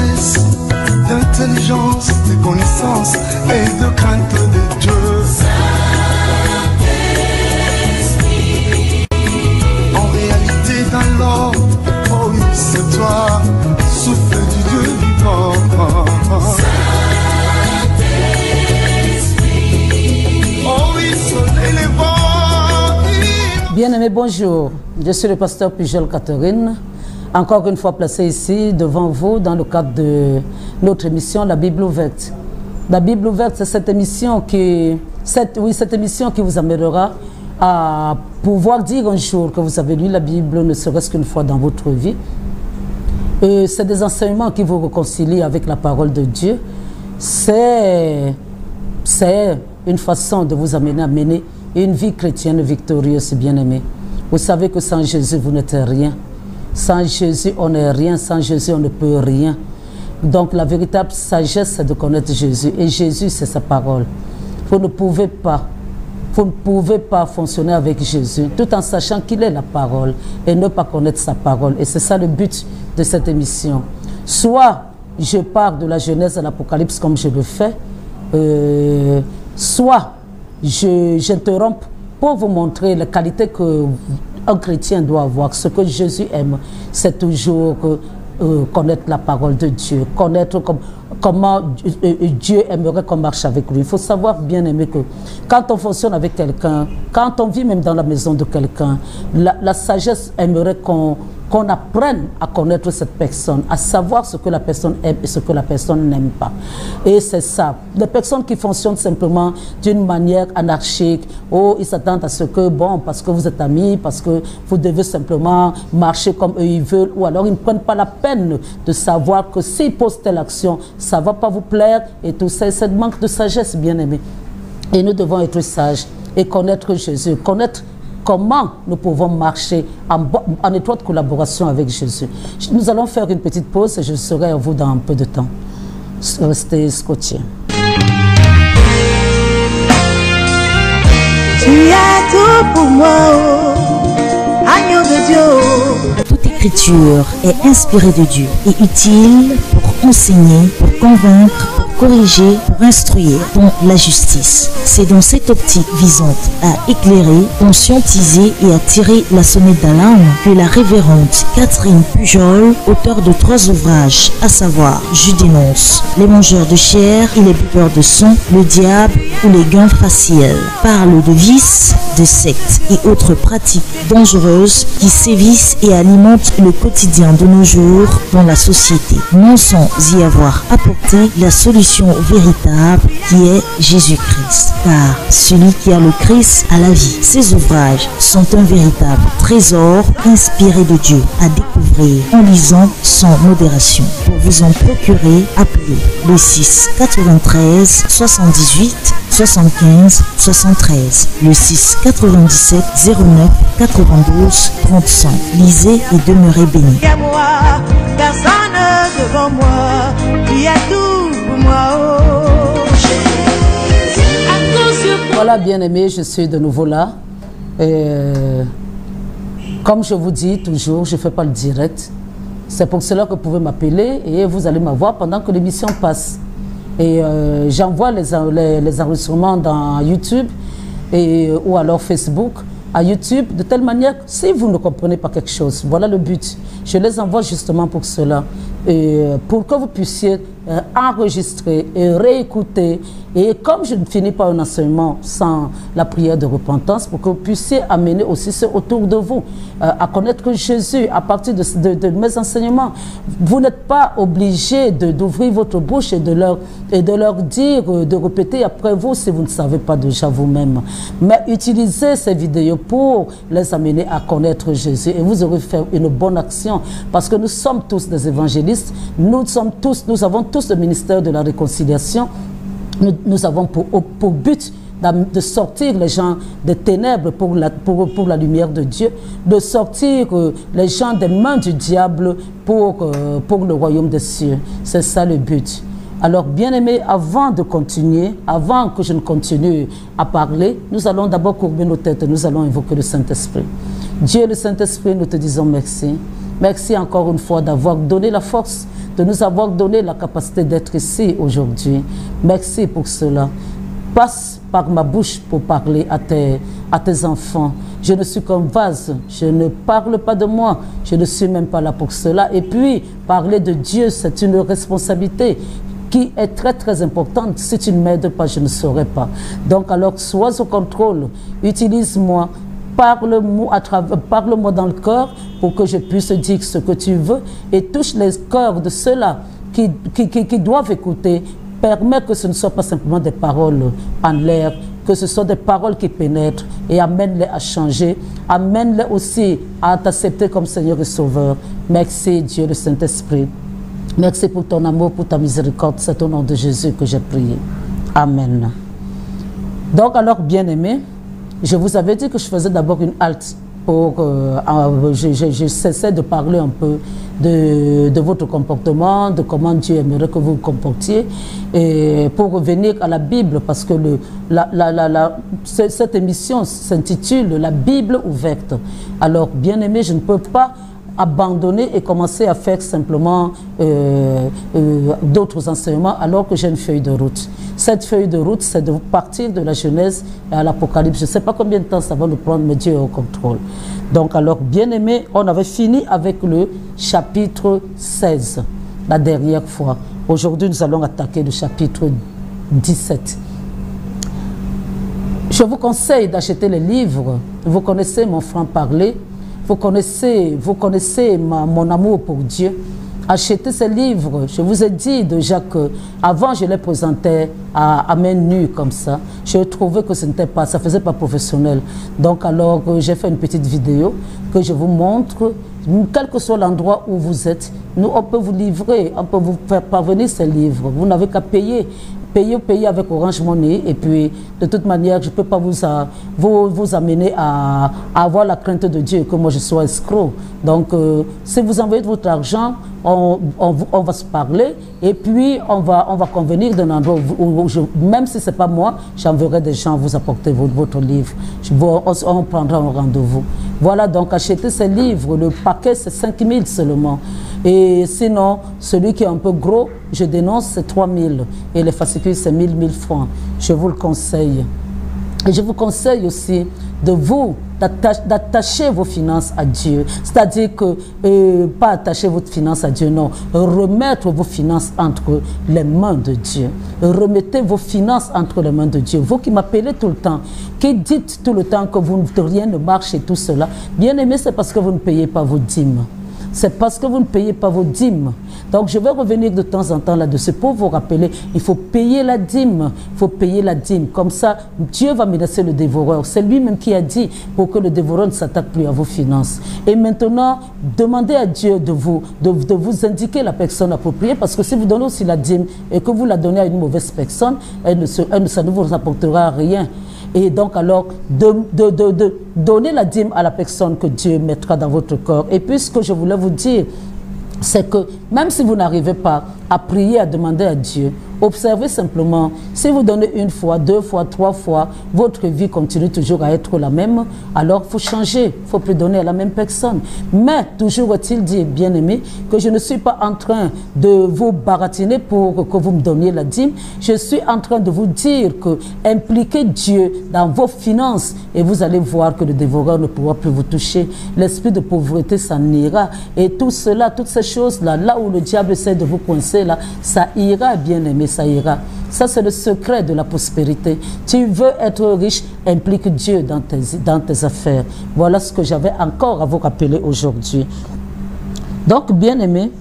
sagesse, d'intelligence, de connaissance et de crainte de Dieu. Saint-Esprit. En réalité dans l'ordre, oh oui c'est toi, souffle du Dieu vivant. Saint-Esprit. Oh oui, soleil levant. Bien-aimés, bonjour. Je suis le pasteur Pujol Catherine, encore une fois placé ici devant vous dans le cadre de notre émission La Bible ouverte. La Bible ouverte, c'est cette émission qui vous amènera à pouvoir dire un jour que vous avez lu la Bible ne serait-ce qu'une fois dans votre vie. C'est des enseignements qui vous réconcilient avec la parole de Dieu. C'est une façon de vous amener à mener une vie chrétienne victorieuse, bien-aimés. Vous savez que sans Jésus, vous n'êtes rien. Sans Jésus, on n'est rien. Sans Jésus, on ne peut rien. Donc, la véritable sagesse, c'est de connaître Jésus. Et Jésus, c'est sa parole. Vous ne pouvez pas fonctionner avec Jésus tout en sachant qu'il est la parole et ne pas connaître sa parole. Et c'est ça le but de cette émission. Soit je pars de la Genèse à l'Apocalypse comme je le fais, soit j'interromps pour vous montrer les qualités qu'un chrétien doit avoir. Ce que Jésus aime, c'est toujours connaître la parole de Dieu, connaître comment Dieu aimerait qu'on marche avec lui. Il faut savoir, bien aimé, que quand on fonctionne avec quelqu'un, quand on vit même dans la maison de quelqu'un, la sagesse aimerait qu'on apprenne à connaître cette personne, à savoir ce que la personne aime et ce que la personne n'aime pas. Et c'est ça. Des personnes qui fonctionnent simplement d'une manière anarchique, oh, ils s'attendent à ce que, bon, parce que vous êtes amis, parce que vous devez simplement marcher comme eux ils veulent, ou alors ils ne prennent pas la peine de savoir que s'ils posent telle action, ça ne va pas vous plaire, et tout ça, c'est le manque de sagesse, bien aimé. Et nous devons être sages et connaître Jésus, connaître comment nous pouvons marcher en étroite collaboration avec Jésus. Nous allons faire une petite pause et je serai à vous dans un peu de temps. Restez scotchés. Tu as tout pour moi, agneau de Dieu. Toute écriture est inspirée de Dieu et utile pour enseigner, pour convaincre, pour corriger, pour instruire dans la justice. C'est dans cette optique visant à éclairer, conscientiser et à tirer la sonnette d'alarme que la révérende Catherine Pujol, auteure de 3 ouvrages, à savoir Je dénonce, Les mangeurs de chair et les buveurs de sang, Le diable ou les gains faciels, parle de vices, de sectes et autres pratiques dangereuses qui sévissent et alimentent le quotidien de nos jours dans la société, non sans y avoir apporté la solution véritable qui est Jésus-Christ. Car celui qui a le Christ a la vie. Ces ouvrages sont un véritable trésor inspiré de Dieu à découvrir en lisant sans modération. Pour vous en procurer, appelez le 6 93 78 75 73, le 6 97 09 92 35. Lisez et demeurez bénis. Il y a moi, personne devant moi, il y a tout pour moi. Voilà, bien-aimés, je suis de nouveau là. Comme je vous dis toujours, je ne fais pas le direct. C'est pour cela que vous pouvez m'appeler et vous allez m'avoir pendant que l'émission passe. Et j'envoie les enregistrements dans YouTube ou alors Facebook à YouTube de telle manière que si vous ne comprenez pas quelque chose, voilà le but. Je les envoie justement pour cela, pour que vous puissiez enregistrer et réécouter. Et comme je ne finis pas un enseignement sans la prière de repentance, pour que vous puissiez amener aussi ceux autour de vous à connaître Jésus à partir de mes enseignements. Vous n'êtes pas obligé d'ouvrir votre bouche et de leur dire, de répéter après vous si vous ne savez pas déjà vous-même. Mais utilisez ces vidéos pour les amener à connaître Jésus et vous aurez fait une bonne action parce que nous sommes tous des évangélistes, nous avons tous le ministère de la réconciliation. Nous avons pour but de sortir les gens des ténèbres pour la lumière de Dieu, de sortir les gens des mains du diable pour le royaume des cieux. C'est ça le but. Alors, bien-aimés, avant que je ne continue à parler, nous allons d'abord courber nos têtes et nous allons invoquer le Saint-Esprit. Dieu, le Saint-Esprit, nous te disons merci. Merci encore une fois d'avoir donné la force de nous avoir donné la capacité d'être ici aujourd'hui. Merci pour cela. Passe par ma bouche pour parler à tes enfants. Je ne suis qu'un vase, je ne parle pas de moi, je ne suis même pas là pour cela. Et puis, parler de Dieu, c'est une responsabilité qui est très très importante. Si tu ne m'aides pas, je ne saurais pas. Donc alors, sois au contrôle, utilise-moi, parle-moi dans le cœur pour que je puisse dire ce que tu veux et touche les cœurs de ceux-là qui doivent écouter. Permets que ce ne soit pas simplement des paroles en l'air, que ce soit des paroles qui pénètrent et amène-les à changer, amène-les aussi à t'accepter comme Seigneur et Sauveur. Merci Dieu le Saint-Esprit. Merci pour ton amour, pour ta miséricorde. C'est au nom de Jésus que j'ai prié. Amen. Donc alors, bien-aimés, je vous avais dit que je faisais d'abord une halte pour... je cessais de parler un peu de votre comportement, de comment Dieu aimerait que vous vous comportiez, et pour revenir à la Bible, parce que cette émission s'intitule « La Bible ouverte ». Alors, bien-aimés, je ne peux pas abandonner et commencer à faire simplement d'autres enseignements alors que j'ai une feuille de route. Cette feuille de route, c'est de partir de la Genèse à l'Apocalypse. Je ne sais pas combien de temps ça va nous prendre, mais Dieu est au contrôle. Donc alors, bien aimé, on avait fini avec le chapitre 16, la dernière fois. Aujourd'hui, nous allons attaquer le chapitre 17. Je vous conseille d'acheter les livres. Vous connaissez mon franc-parler. Vous connaissez mon amour pour Dieu. Achetez ces livres. Je vous ai dit déjà que avant je les présentais à main nue comme ça. Je trouvais que ce n'était pas, ça faisait pas professionnel. Donc alors j'ai fait une petite vidéo que je vous montre. Quel que soit l'endroit où vous êtes, nous on peut vous livrer, on peut vous faire parvenir ces livres. Vous n'avez qu'à payer. Payer avec Orange Money, et puis de toute manière je ne peux pas vous amener à avoir la crainte de Dieu, que moi je sois escroc. Donc si vous envoyez votre argent, on va se parler, et puis on va convenir d'un endroit où même si ce n'est pas moi, j'enverrai des gens vous apporter votre livre. On prendra un rendez-vous. Voilà, donc achetez ces livres. Le paquet c'est 5 000 seulement. Et sinon, celui qui est un peu gros, je dénonce, c'est 3 000. Et les fascicules, c'est 1 000 francs. Je vous le conseille. Et je vous conseille aussi d'attacher vos finances à Dieu. C'est-à-dire que, pas attacher votre finance à Dieu, non. Remettre vos finances entre les mains de Dieu. Remettez vos finances entre les mains de Dieu. Vous qui m'appelez tout le temps, qui dites tout le temps que rien ne marche et tout cela, bien aimé, c'est parce que vous ne payez pas vos dîmes. C'est parce que vous ne payez pas vos dîmes. Donc je vais revenir de temps en temps là-dessus pour vous rappeler, il faut payer la dîme. Il faut payer la dîme. Comme ça, Dieu va menacer le dévoreur. C'est lui-même qui a dit pour que le dévoreur ne s'attaque plus à vos finances. Et maintenant, demandez à Dieu de vous indiquer la personne appropriée, parce que si vous donnez aussi la dîme et que vous la donnez à une mauvaise personne, ça ne vous apportera rien. Et donc alors, donner la dîme à la personne que Dieu mettra dans votre corps. Et puis ce que je voulais vous dire, c'est que même si vous n'arrivez pas à prier, à demander à Dieu, observez simplement, si vous donnez une fois, 2 fois, 3 fois, votre vie continue toujours à être la même, alors il faut changer, il ne faut plus donner à la même personne. Mais toujours est-il dit, bien aimé, que je ne suis pas en train de vous baratiner pour que vous me donniez la dîme, je suis en train de vous dire que impliquez Dieu dans vos finances et vous allez voir que le dévoreur ne pourra plus vous toucher. L'esprit de pauvreté s'en ira. Et tout cela, toutes ces choses-là, là où le diable essaie de vous coincer, là, ça ira, bien aimé, ça ira. Ça, c'est le secret de la prospérité. Tu veux être riche, implique Dieu dans tes affaires. Voilà ce que j'avais encore à vous rappeler aujourd'hui. Donc, bien aimé,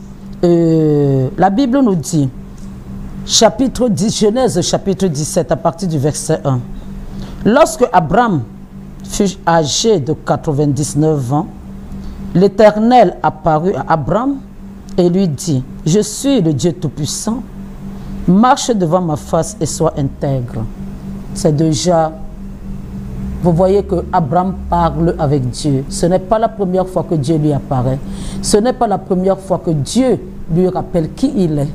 la Bible nous dit, Genèse chapitre 17, à partir du verset 1. Lorsque Abraham fut âgé de 99 ans, l'Éternel apparut à Abraham et lui dit, « Je suis le Dieu Tout-Puissant, marche devant ma face et sois intègre. » C'est déjà, vous voyez que Abraham parle avec Dieu. Ce n'est pas la première fois que Dieu lui apparaît. Ce n'est pas la première fois que Dieu lui rappelle qui il est.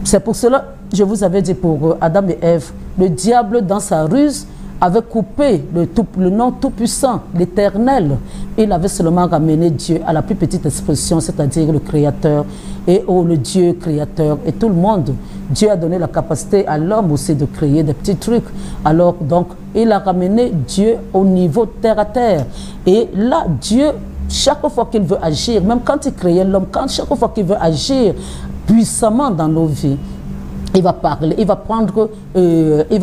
C'est pour cela, je vous avais dit pour Adam et Ève, le diable dans sa ruse avait coupé le nom tout-puissant, l'Éternel. Il avait seulement ramené Dieu à la plus petite expression, c'est-à-dire le Créateur et le Dieu créateur et tout le monde. Dieu a donné la capacité à l'homme aussi de créer des petits trucs. Alors donc, il a ramené Dieu au niveau terre à terre. Et là, Dieu, chaque fois qu'il veut agir, même quand il créait l'homme, chaque fois qu'il veut agir puissamment dans nos vies, il va parler, il va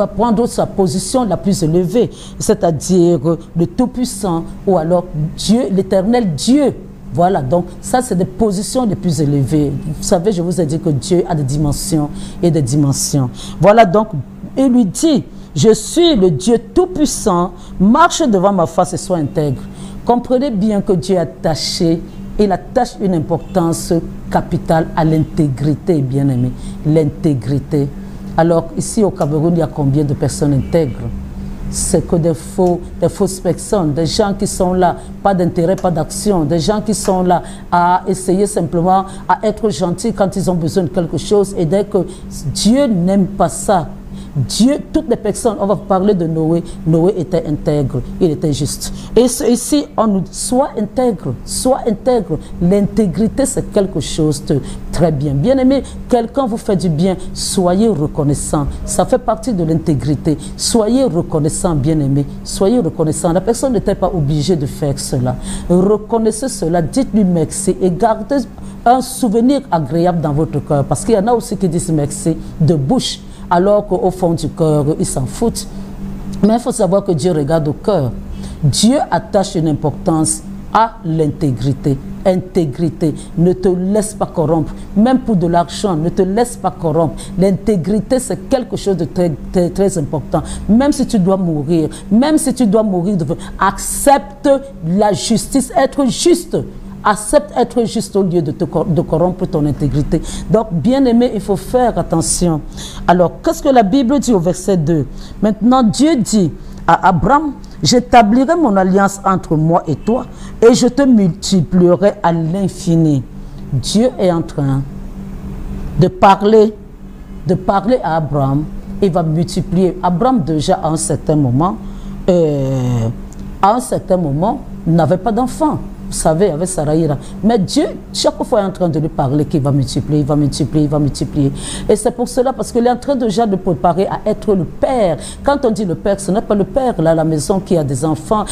prendre sa position la plus élevée, c'est-à-dire le Tout-Puissant, ou alors Dieu, l'Éternel Dieu. Voilà, donc ça c'est des positions les plus élevées. Vous savez, je vous ai dit que Dieu a des dimensions et des dimensions. Voilà, donc il lui dit, je suis le Dieu Tout-Puissant, marche devant ma face et sois intègre. Comprenez bien que Dieu a attaché, il attache une importance capitale à l'intégrité, bien aimé. L'intégrité. Alors, ici au Cameroun, il y a combien de personnes intègres? C'est que des fausses personnes, des gens qui sont là, pas d'intérêt, pas d'action, des gens qui sont là à essayer simplement à être gentils quand ils ont besoin de quelque chose. Et dès que Dieu n'aime pas ça, Dieu, toutes les personnes, on va parler de Noé. Noé était intègre, il était juste. Et ici, on nous dit, sois intègre, sois intègre. L'intégrité, c'est quelque chose de très bien. Bien aimé, quelqu'un vous fait du bien, soyez reconnaissant. Ça fait partie de l'intégrité. Soyez reconnaissant, bien aimé. Soyez reconnaissant. La personne n'était pas obligée de faire cela. Reconnaissez cela, dites-lui merci et gardez un souvenir agréable dans votre cœur. Parce qu'il y en a aussi qui disent merci de bouche, alors qu'au fond du cœur, ils s'en foutent. Mais il faut savoir que Dieu regarde au cœur. Dieu attache une importance à l'intégrité. Intégrité, ne te laisse pas corrompre. Même pour de l'argent, ne te laisse pas corrompre. L'intégrité, c'est quelque chose de très, très important. Même si tu dois mourir, accepte la justice, être juste. Accepte être juste au lieu de corrompre ton intégrité. Donc, bien aimé, il faut faire attention. Alors, qu'est-ce que la Bible dit au verset 2? Maintenant, Dieu dit à Abraham, j'établirai mon alliance entre moi et toi et je te multiplierai à l'infini. Dieu est en train de parler à Abraham. Il va multiplier. Abraham, déjà, à un certain moment, n'avait pas d'enfant. Vous savez, avec Saraïra. Mais Dieu, chaque fois, est en train de lui parler qu'il va multiplier, il va multiplier, il va multiplier. Et c'est pour cela, parce qu'il est en train déjà de préparer à être le père. Quand on dit le père, ce n'est pas le père là, à la maison qui a des enfants,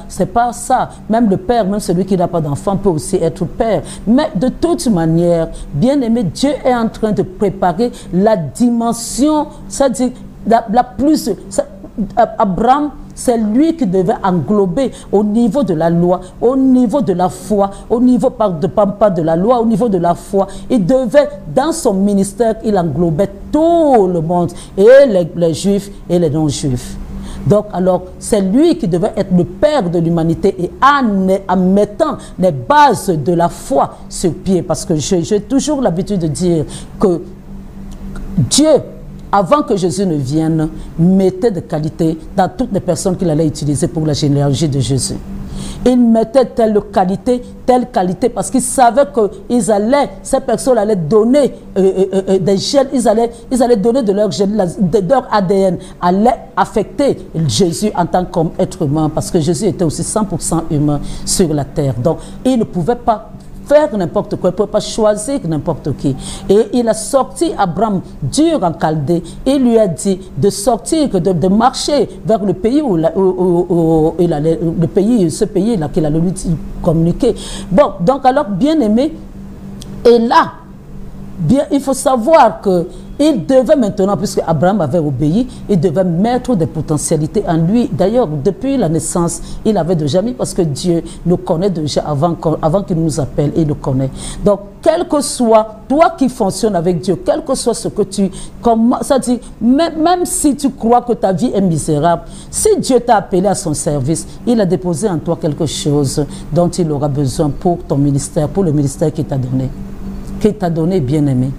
c'est pas ça. Même le père, même celui qui n'a pas d'enfant peut aussi être père. Mais de toute manière, bien aimé, Dieu est en train de préparer la dimension, c'est-à-dire la plus... Abraham, c'est lui qui devait englober au niveau de la loi, au niveau de la foi, au niveau pas de la loi, au niveau de la foi. Il devait, dans son ministère, il englobait tout le monde, et les juifs et les non-juifs. Donc, alors, c'est lui qui devait être le père de l'humanité et en mettant les bases de la foi sur pied. Parce que j'ai toujours l'habitude de dire que Dieu, avant que Jésus ne vienne, mettait des qualités dans toutes les personnes qu'il allait utiliser pour la généalogie de Jésus. Il mettait telle qualité, parce qu'il savait que ces personnes allaient donner des gènes, ils allaient donner de leur gène, de leur ADN, allaient affecter Jésus en tant qu'être humain, parce que Jésus était aussi 100% humain sur la terre. Donc, il ne pouvait pas faire n'importe quoi, il ne pouvait pas choisir n'importe qui. Et il a sorti Abraham dur en Chaldée. Il lui a dit de sortir, de marcher vers le pays il allait, ce pays-là qu'il allait lui communiquer. Bon, donc alors, bien aimé, et là, bien, il faut savoir que il devait maintenant, puisque Abraham avait obéi, il devait mettre des potentialités en lui. D'ailleurs, depuis la naissance, il avait déjà mis, parce que Dieu nous connaît déjà avant qu'il nous appelle, il nous connaît. Donc, quel que soit, toi qui fonctionnes avec Dieu, quel que soit ce que tu... C'est-à-dire, même si tu crois que ta vie est misérable, si Dieu t'a appelé à son service, il a déposé en toi quelque chose dont il aura besoin pour ton ministère, pour le ministère qu'il t'a donné. Qu'il t'a donné, bien-aimé.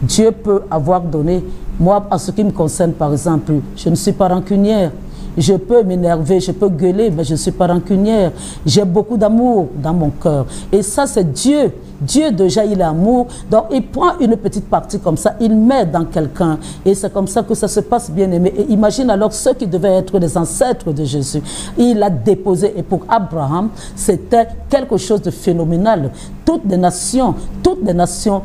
Dieu peut avoir donné, moi, en ce qui me concerne, par exemple, je ne suis pas rancunière. Je peux m'énerver, je peux gueuler, mais je ne suis pas rancunière. J'ai beaucoup d'amour dans mon cœur. Et ça, c'est Dieu Dieu déjà il est amour, donc il prend une petite partie comme ça, il met dans quelqu'un, et c'est comme ça que ça se passe, bien aimé. Et imagine alors ceux qui devaient être les ancêtres de Jésus, il a déposé, et pour Abraham, c'était quelque chose de phénoménal. Toutes les nations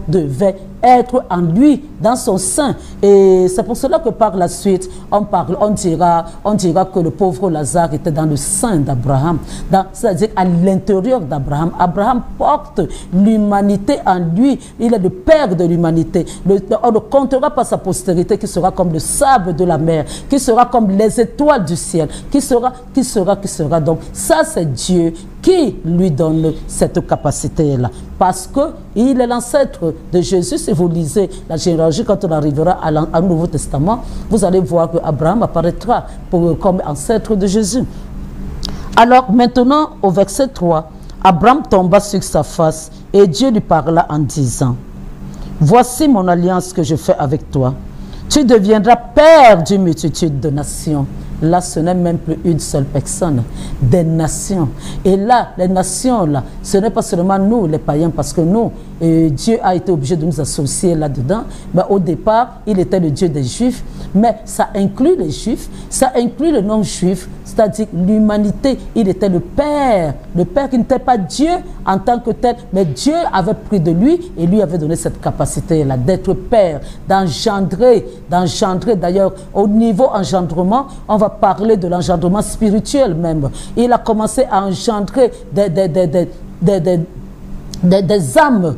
devaient être en lui, dans son sein. Et c'est pour cela que par la suite, on dira que le pauvre Lazare était dans le sein d'Abraham, c'est-à-dire à l'intérieur d'Abraham. Abraham porte l'humanité en lui, il est le père de l'humanité. On ne comptera pas sa postérité qui sera comme le sable de la mer, qui sera comme les étoiles du ciel, qui sera. Donc ça c'est Dieu qui lui donne cette capacité-là. Parce qu'il est l'ancêtre de Jésus. Si vous lisez la généalogie, quand on arrivera au Nouveau Testament, vous allez voir que Abraham apparaîtra comme ancêtre de Jésus. Alors maintenant, au verset 3, Abraham tomba sur sa face et Dieu lui parla en disant, « Voici mon alliance que je fais avec toi. Tu deviendras père d'une multitude de nations. » Là, ce n'est même plus une seule personne, des nations. Et là, les nations, là, ce n'est pas seulement nous, les païens, parce que nous, Dieu a été obligé de nous associer là-dedans. Mais au départ, il était le Dieu des Juifs, mais ça inclut les Juifs, ça inclut les non-Juifs, c'est-à-dire l'humanité. Il était le Père qui n'était pas Dieu en tant que tel, mais Dieu avait pris de lui et lui avait donné cette capacité-là d'être Père, d'engendrer. D'ailleurs, au niveau engendrement, on va parler de l'engendrement spirituel même. Il a commencé à engendrer des âmes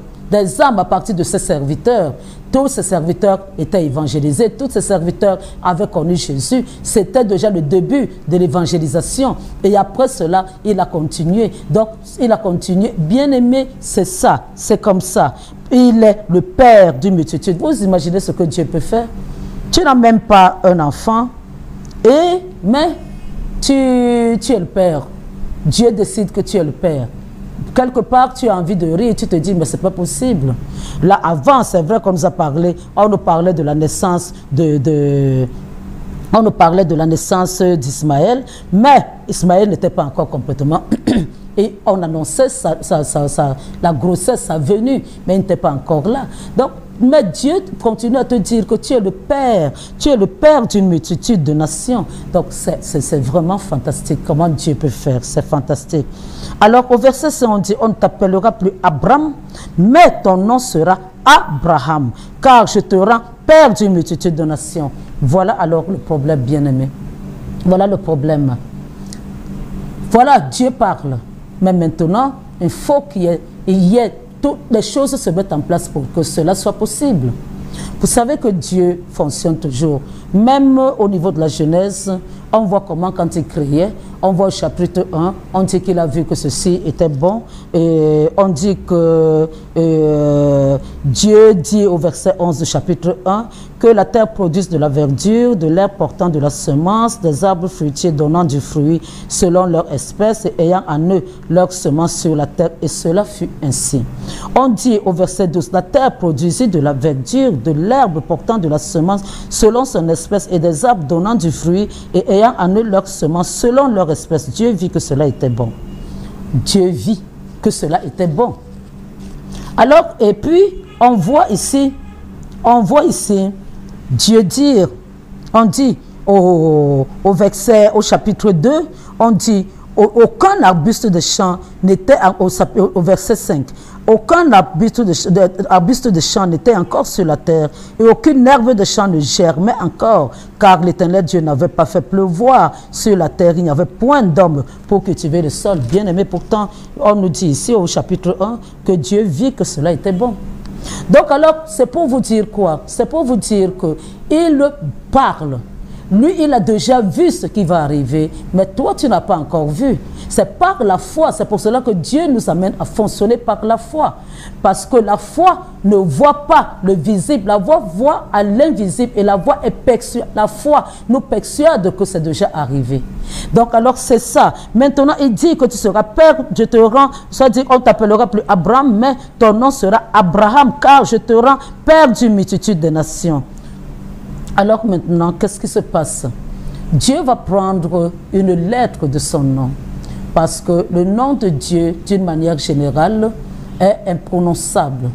à partir de ses serviteurs. Tous ses serviteurs étaient évangélisés, tous ses serviteurs avaient connu Jésus. C'était déjà le début de l'évangélisation. Et après cela, il a continué. Donc, il a continué. Bien-aimé, c'est ça, c'est comme ça. Il est le Père d'une multitude. Vous imaginez ce que Dieu peut faire? Tu n'as même pas un enfant, mais tu es le Père. Dieu décide que tu es le Père. Quelque part, tu as envie de rire, tu te dis, mais c'est pas possible. Là, avant, c'est vrai qu'on nous a parlé, on nous parlait de la naissance on nous parlait de la naissance d'Ismaël, mais Ismaël n'était pas encore complètement... Et on annonçait la grossesse, sa venue, mais il n'était pas encore là. Donc, mais Dieu continue à te dire que tu es le Père d'une multitude de nations. Donc, c'est vraiment fantastique comment Dieu peut faire, c'est fantastique. Alors, au verset 6, on dit, on ne t'appellera plus Abraham, mais ton nom sera Abraham, car je te rends Père d'une multitude de nations. Voilà alors le problème, bien-aimé. Voilà le problème. Voilà, Dieu parle. Mais maintenant, il faut qu'il y ait toutes les choses se mettent en place pour que cela soit possible. Vous savez que Dieu fonctionne toujours. Même au niveau de la Genèse, on voit comment quand il créait, on voit au chapitre 1, on dit qu'il a vu que ceci était bon. Et on dit que Dieu dit au verset 11 du chapitre 1 que la terre produise de la verdure, de l'herbe portant de la semence, des arbres fruitiers donnant du fruit selon leur espèce et ayant en eux leur semence sur la terre. Et cela fut ainsi. On dit au verset 12, la terre produisit de la verdure, de l'herbe portant de la semence selon son espèce et des arbres donnant du fruit et ayant en eux leur semence selon leur espèce. Dieu vit que cela était bon. Dieu vit que cela était bon. Alors, et puis, on voit ici Dieu dire, on dit au chapitre 2, on dit, aucun arbuste de champ n'était, au verset 5, aucun arbuste de champ n'était encore sur la terre et aucune herbe de champ ne germait encore, car l'Éternel Dieu n'avait pas fait pleuvoir sur la terre, il n'y avait point d'homme pour cultiver le sol. Bien aimé, pourtant, on nous dit ici au chapitre 1 que Dieu vit que cela était bon. Donc alors, c'est pour vous dire quoi? C'est pour vous dire qu'il parle. Lui, il a déjà vu ce qui va arriver, mais toi, tu n'as pas encore vu. C'est par la foi, c'est pour cela que Dieu nous amène à fonctionner par la foi. Parce que la foi ne voit pas le visible, la foi voit à l'invisible et la foi nous persuade que c'est déjà arrivé. Donc alors c'est ça. Maintenant, il dit que tu seras père, je te rends, ça dit on t'appellera plus Abraham, mais ton nom sera Abraham, car je te rends père d'une multitude de nations. Alors maintenant, qu'est-ce qui se passe? Dieu va prendre une lettre de son nom. Parce que le nom de Dieu, d'une manière générale, est imprononçable.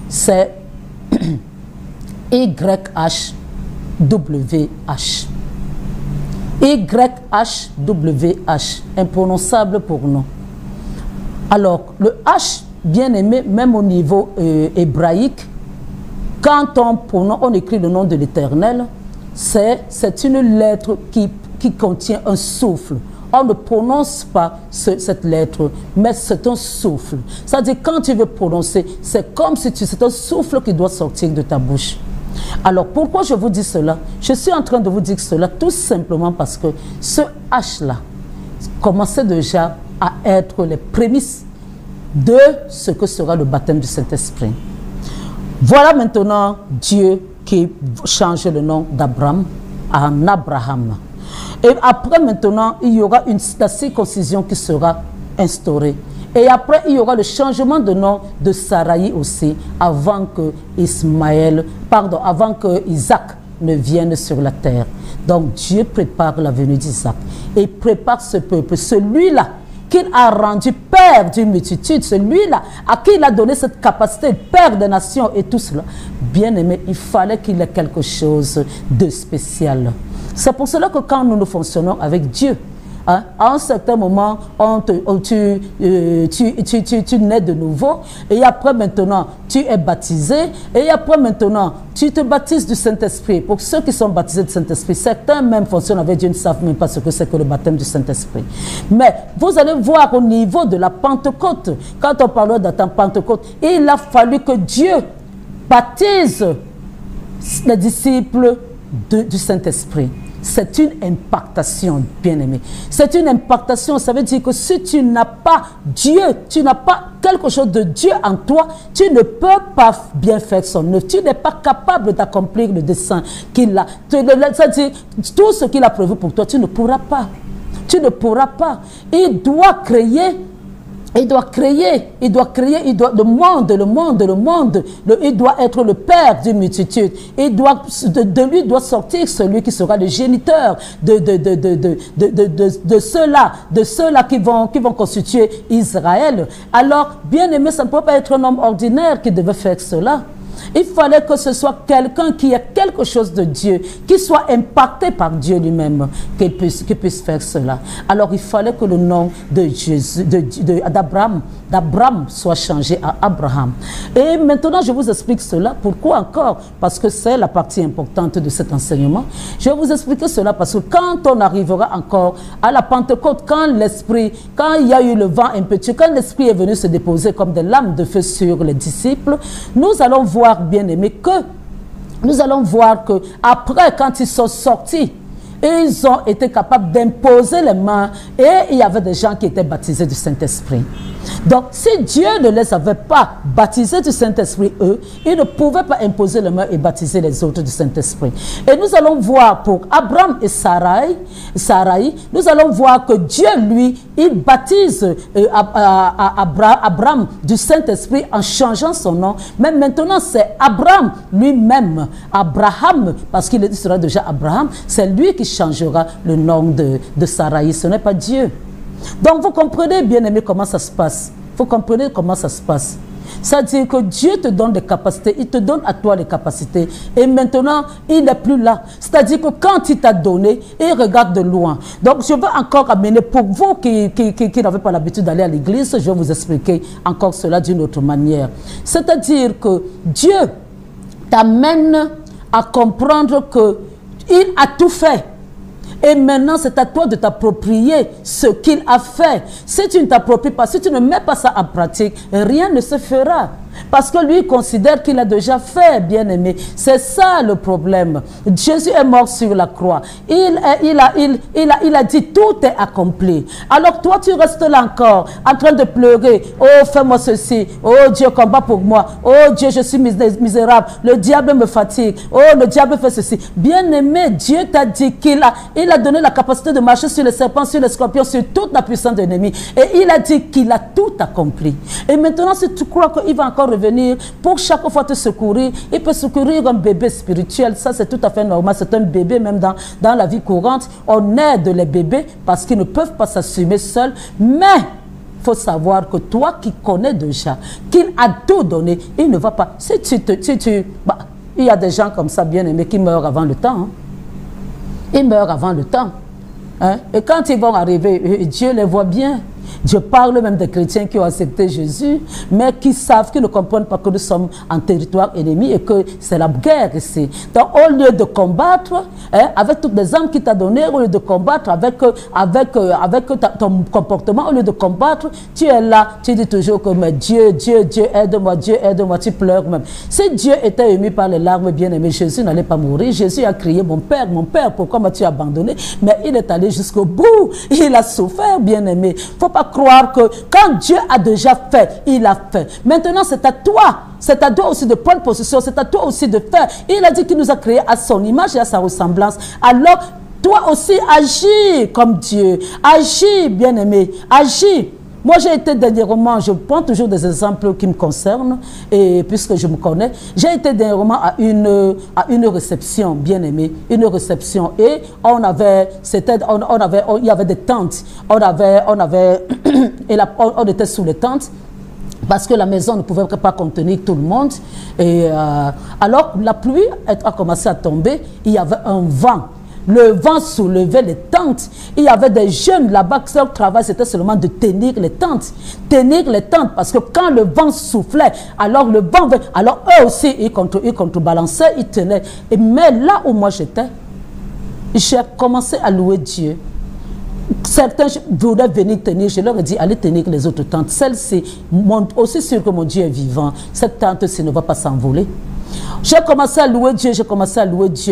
C'est YHWH. YHWH, imprononçable pour nous. Alors, le H, bien aimé, même au niveau hébraïque, quand on écrit le nom de l'Éternel, c'est une lettre qui contient un souffle. On ne prononce pas cette lettre, mais c'est un souffle. C'est-à-dire, quand tu veux prononcer, c'est comme si c'est un souffle qui doit sortir de ta bouche. Alors, pourquoi je vous dis cela? Je suis en train de vous dire cela tout simplement parce que ce H-là commençait déjà à être les prémices de ce que sera le baptême du Saint-Esprit. Voilà maintenant Dieu qui change le nom d'Abraham en Abraham. Et après maintenant, il y aura la circoncision qui sera instaurée. Et après, il y aura le changement de nom de Saraï aussi, avant que Isaac ne vienne sur la terre. Donc Dieu prépare la venue d'Isaac et prépare ce peuple, celui-là qu'il a rendu père d'une multitude, celui-là à qui il a donné cette capacité, père des nations et tout cela. Bien aimé, il fallait qu'il ait quelque chose de spécial. C'est pour cela que quand nous fonctionnons avec Dieu, hein, à un certain moment, tu nais de nouveau, et après maintenant, tu es baptisé, et après maintenant, tu te baptises du Saint-Esprit. Pour ceux qui sont baptisés du Saint-Esprit, certains même fonctionnent avec Dieu, ne savent même pas ce que c'est que le baptême du Saint-Esprit. Mais vous allez voir au niveau de la Pentecôte, quand on parle de la Pentecôte, il a fallu que Dieu baptise les disciples du Saint-Esprit. C'est une impactation, bien-aimé. C'est une impactation, ça veut dire que si tu n'as pas Dieu, tu n'as pas quelque chose de Dieu en toi, tu ne peux pas bien faire son œuvre. Tu n'es pas capable d'accomplir le dessein qu'il a. C'est-à-dire, tout ce qu'il a prévu pour toi, tu ne pourras pas. Tu ne pourras pas. Il doit créer. Il doit créer le monde, il doit être le père d'une multitude. De lui doit sortir celui qui sera le géniteur de ceux-là qui vont constituer Israël. Alors, bien aimé, ça ne peut pas être un homme ordinaire qui devait faire cela. Il fallait que ce soit quelqu'un qui ait quelque chose de Dieu, qui soit impacté par Dieu lui-même, qui puisse faire cela. Alors il fallait que le nom d'Abraham soit changé à Abraham. Et maintenant je vous explique cela. Pourquoi encore? Parce que c'est la partie importante de cet enseignement. Je vais vous expliquer cela parce que quand on arrivera encore à la Pentecôte, quand il y a eu le vent impétueux, quand l'Esprit est venu se déposer comme des lames de feu sur les disciples, nous allons voir, bien aimé, que après, quand ils sont sortis, ils ont été capables d'imposer les mains et il y avait des gens qui étaient baptisés du Saint-Esprit. Donc, si Dieu ne les avait pas baptisés du Saint-Esprit, eux, ils ne pouvaient pas imposer les mains et baptiser les autres du Saint-Esprit. Et nous allons voir pour Abraham et Saraï, nous allons voir que Dieu, lui, il baptise Abraham du Saint-Esprit en changeant son nom. Mais maintenant, c'est Abraham lui-même, Abraham, parce qu'il sera déjà Abraham, c'est lui qui changera le nom de Saraï. Ce n'est pas Dieu. Donc vous comprenez, bien aimé, comment ça se passe. Vous comprenez comment ça se passe. C'est-à-dire que Dieu te donne des capacités, il te donne à toi les capacités. Et maintenant, il n'est plus là. C'est-à-dire que quand il t'a donné, il regarde de loin. Donc je veux encore amener, pour vous qui n'avez pas l'habitude d'aller à l'église, je vais vous expliquer encore cela d'une autre manière. C'est-à-dire que Dieu t'amène à comprendre qu'il a tout fait. Et maintenant, c'est à toi de t'approprier ce qu'il a fait. Si tu ne t'appropries pas, si tu ne mets pas ça en pratique, rien ne se fera. Parce que lui considère qu'il a déjà fait, bien aimé. C'est ça le problème. Jésus est mort sur la croix. Il a dit tout est accompli. Alors toi tu restes là encore en train de pleurer. Oh, fais-moi ceci. Oh Dieu, combat pour moi. Oh Dieu, je suis misérable. Le diable me fatigue. Oh, le diable fait ceci. Bien aimé, Dieu t'a dit qu'il a donné la capacité de marcher sur les serpents, sur les scorpions, sur toute la puissance de l'ennemi. Et il a dit qu'il a tout accompli. Et maintenant, si tu crois qu'il va encore revenir pour chaque fois te secourir, il peut secourir un bébé spirituel. Ça, c'est tout à fait normal. C'est un bébé, même dans la vie courante. On aide les bébés parce qu'ils ne peuvent pas s'assumer seuls. Mais faut savoir que toi qui connais déjà, qu'il a tout donné, il ne va pas. Si bah, il y a des gens comme ça, bien aimés, qui meurent avant le temps. Hein. Ils meurent avant le temps. Hein? Et quand ils vont arriver, Dieu les voit bien. Je parle même des chrétiens qui ont accepté Jésus, mais qui savent, qui ne comprennent pas que nous sommes en territoire ennemi et que c'est la guerre ici. Donc, au lieu de combattre, hein, avec toutes les armes qu'il t'a données, au lieu de combattre avec ton comportement, au lieu de combattre, tu es là, tu dis toujours que mais Dieu, aide-moi, tu pleures même. Si Dieu était ému par les larmes, bien aimé, Jésus n'allait pas mourir. Jésus a crié, mon Père, pourquoi m'as-tu abandonné? Mais il est allé jusqu'au bout. Il a souffert, bien aimé. Il ne faut pas croire que quand Dieu a déjà fait, il a fait. Maintenant, c'est à toi. C'est à toi aussi de prendre possession. C'est à toi aussi de faire. Il a dit qu'il nous a créés à son image et à sa ressemblance. Alors, toi aussi, agis comme Dieu. Agis, bien-aimé. Agis. Moi, j'ai été dernièrement, je prends toujours des exemples qui me concernent, et puisque je me connais, j'ai été dernièrement à une réception, bien aimée, une réception, et il y avait des tentes, on était sous les tentes, parce que la maison ne pouvait pas contenir tout le monde, et alors la pluie a commencé à tomber, il y avait un vent. Le vent soulevait les tentes. Il y avait des jeunes là-bas, leur travail c'était seulement de tenir les tentes. Tenir les tentes, parce que quand le vent soufflait, alors le vent, alors eux aussi, ils contrebalançaient, ils tenaient. Mais là où moi j'étais, j'ai commencé à louer Dieu. Certains voulaient venir tenir, je leur ai dit, allez tenir les autres tentes. Celle-ci, aussi sûr que mon Dieu est vivant, cette tente-ci ne va pas s'envoler. J'ai commencé à louer Dieu,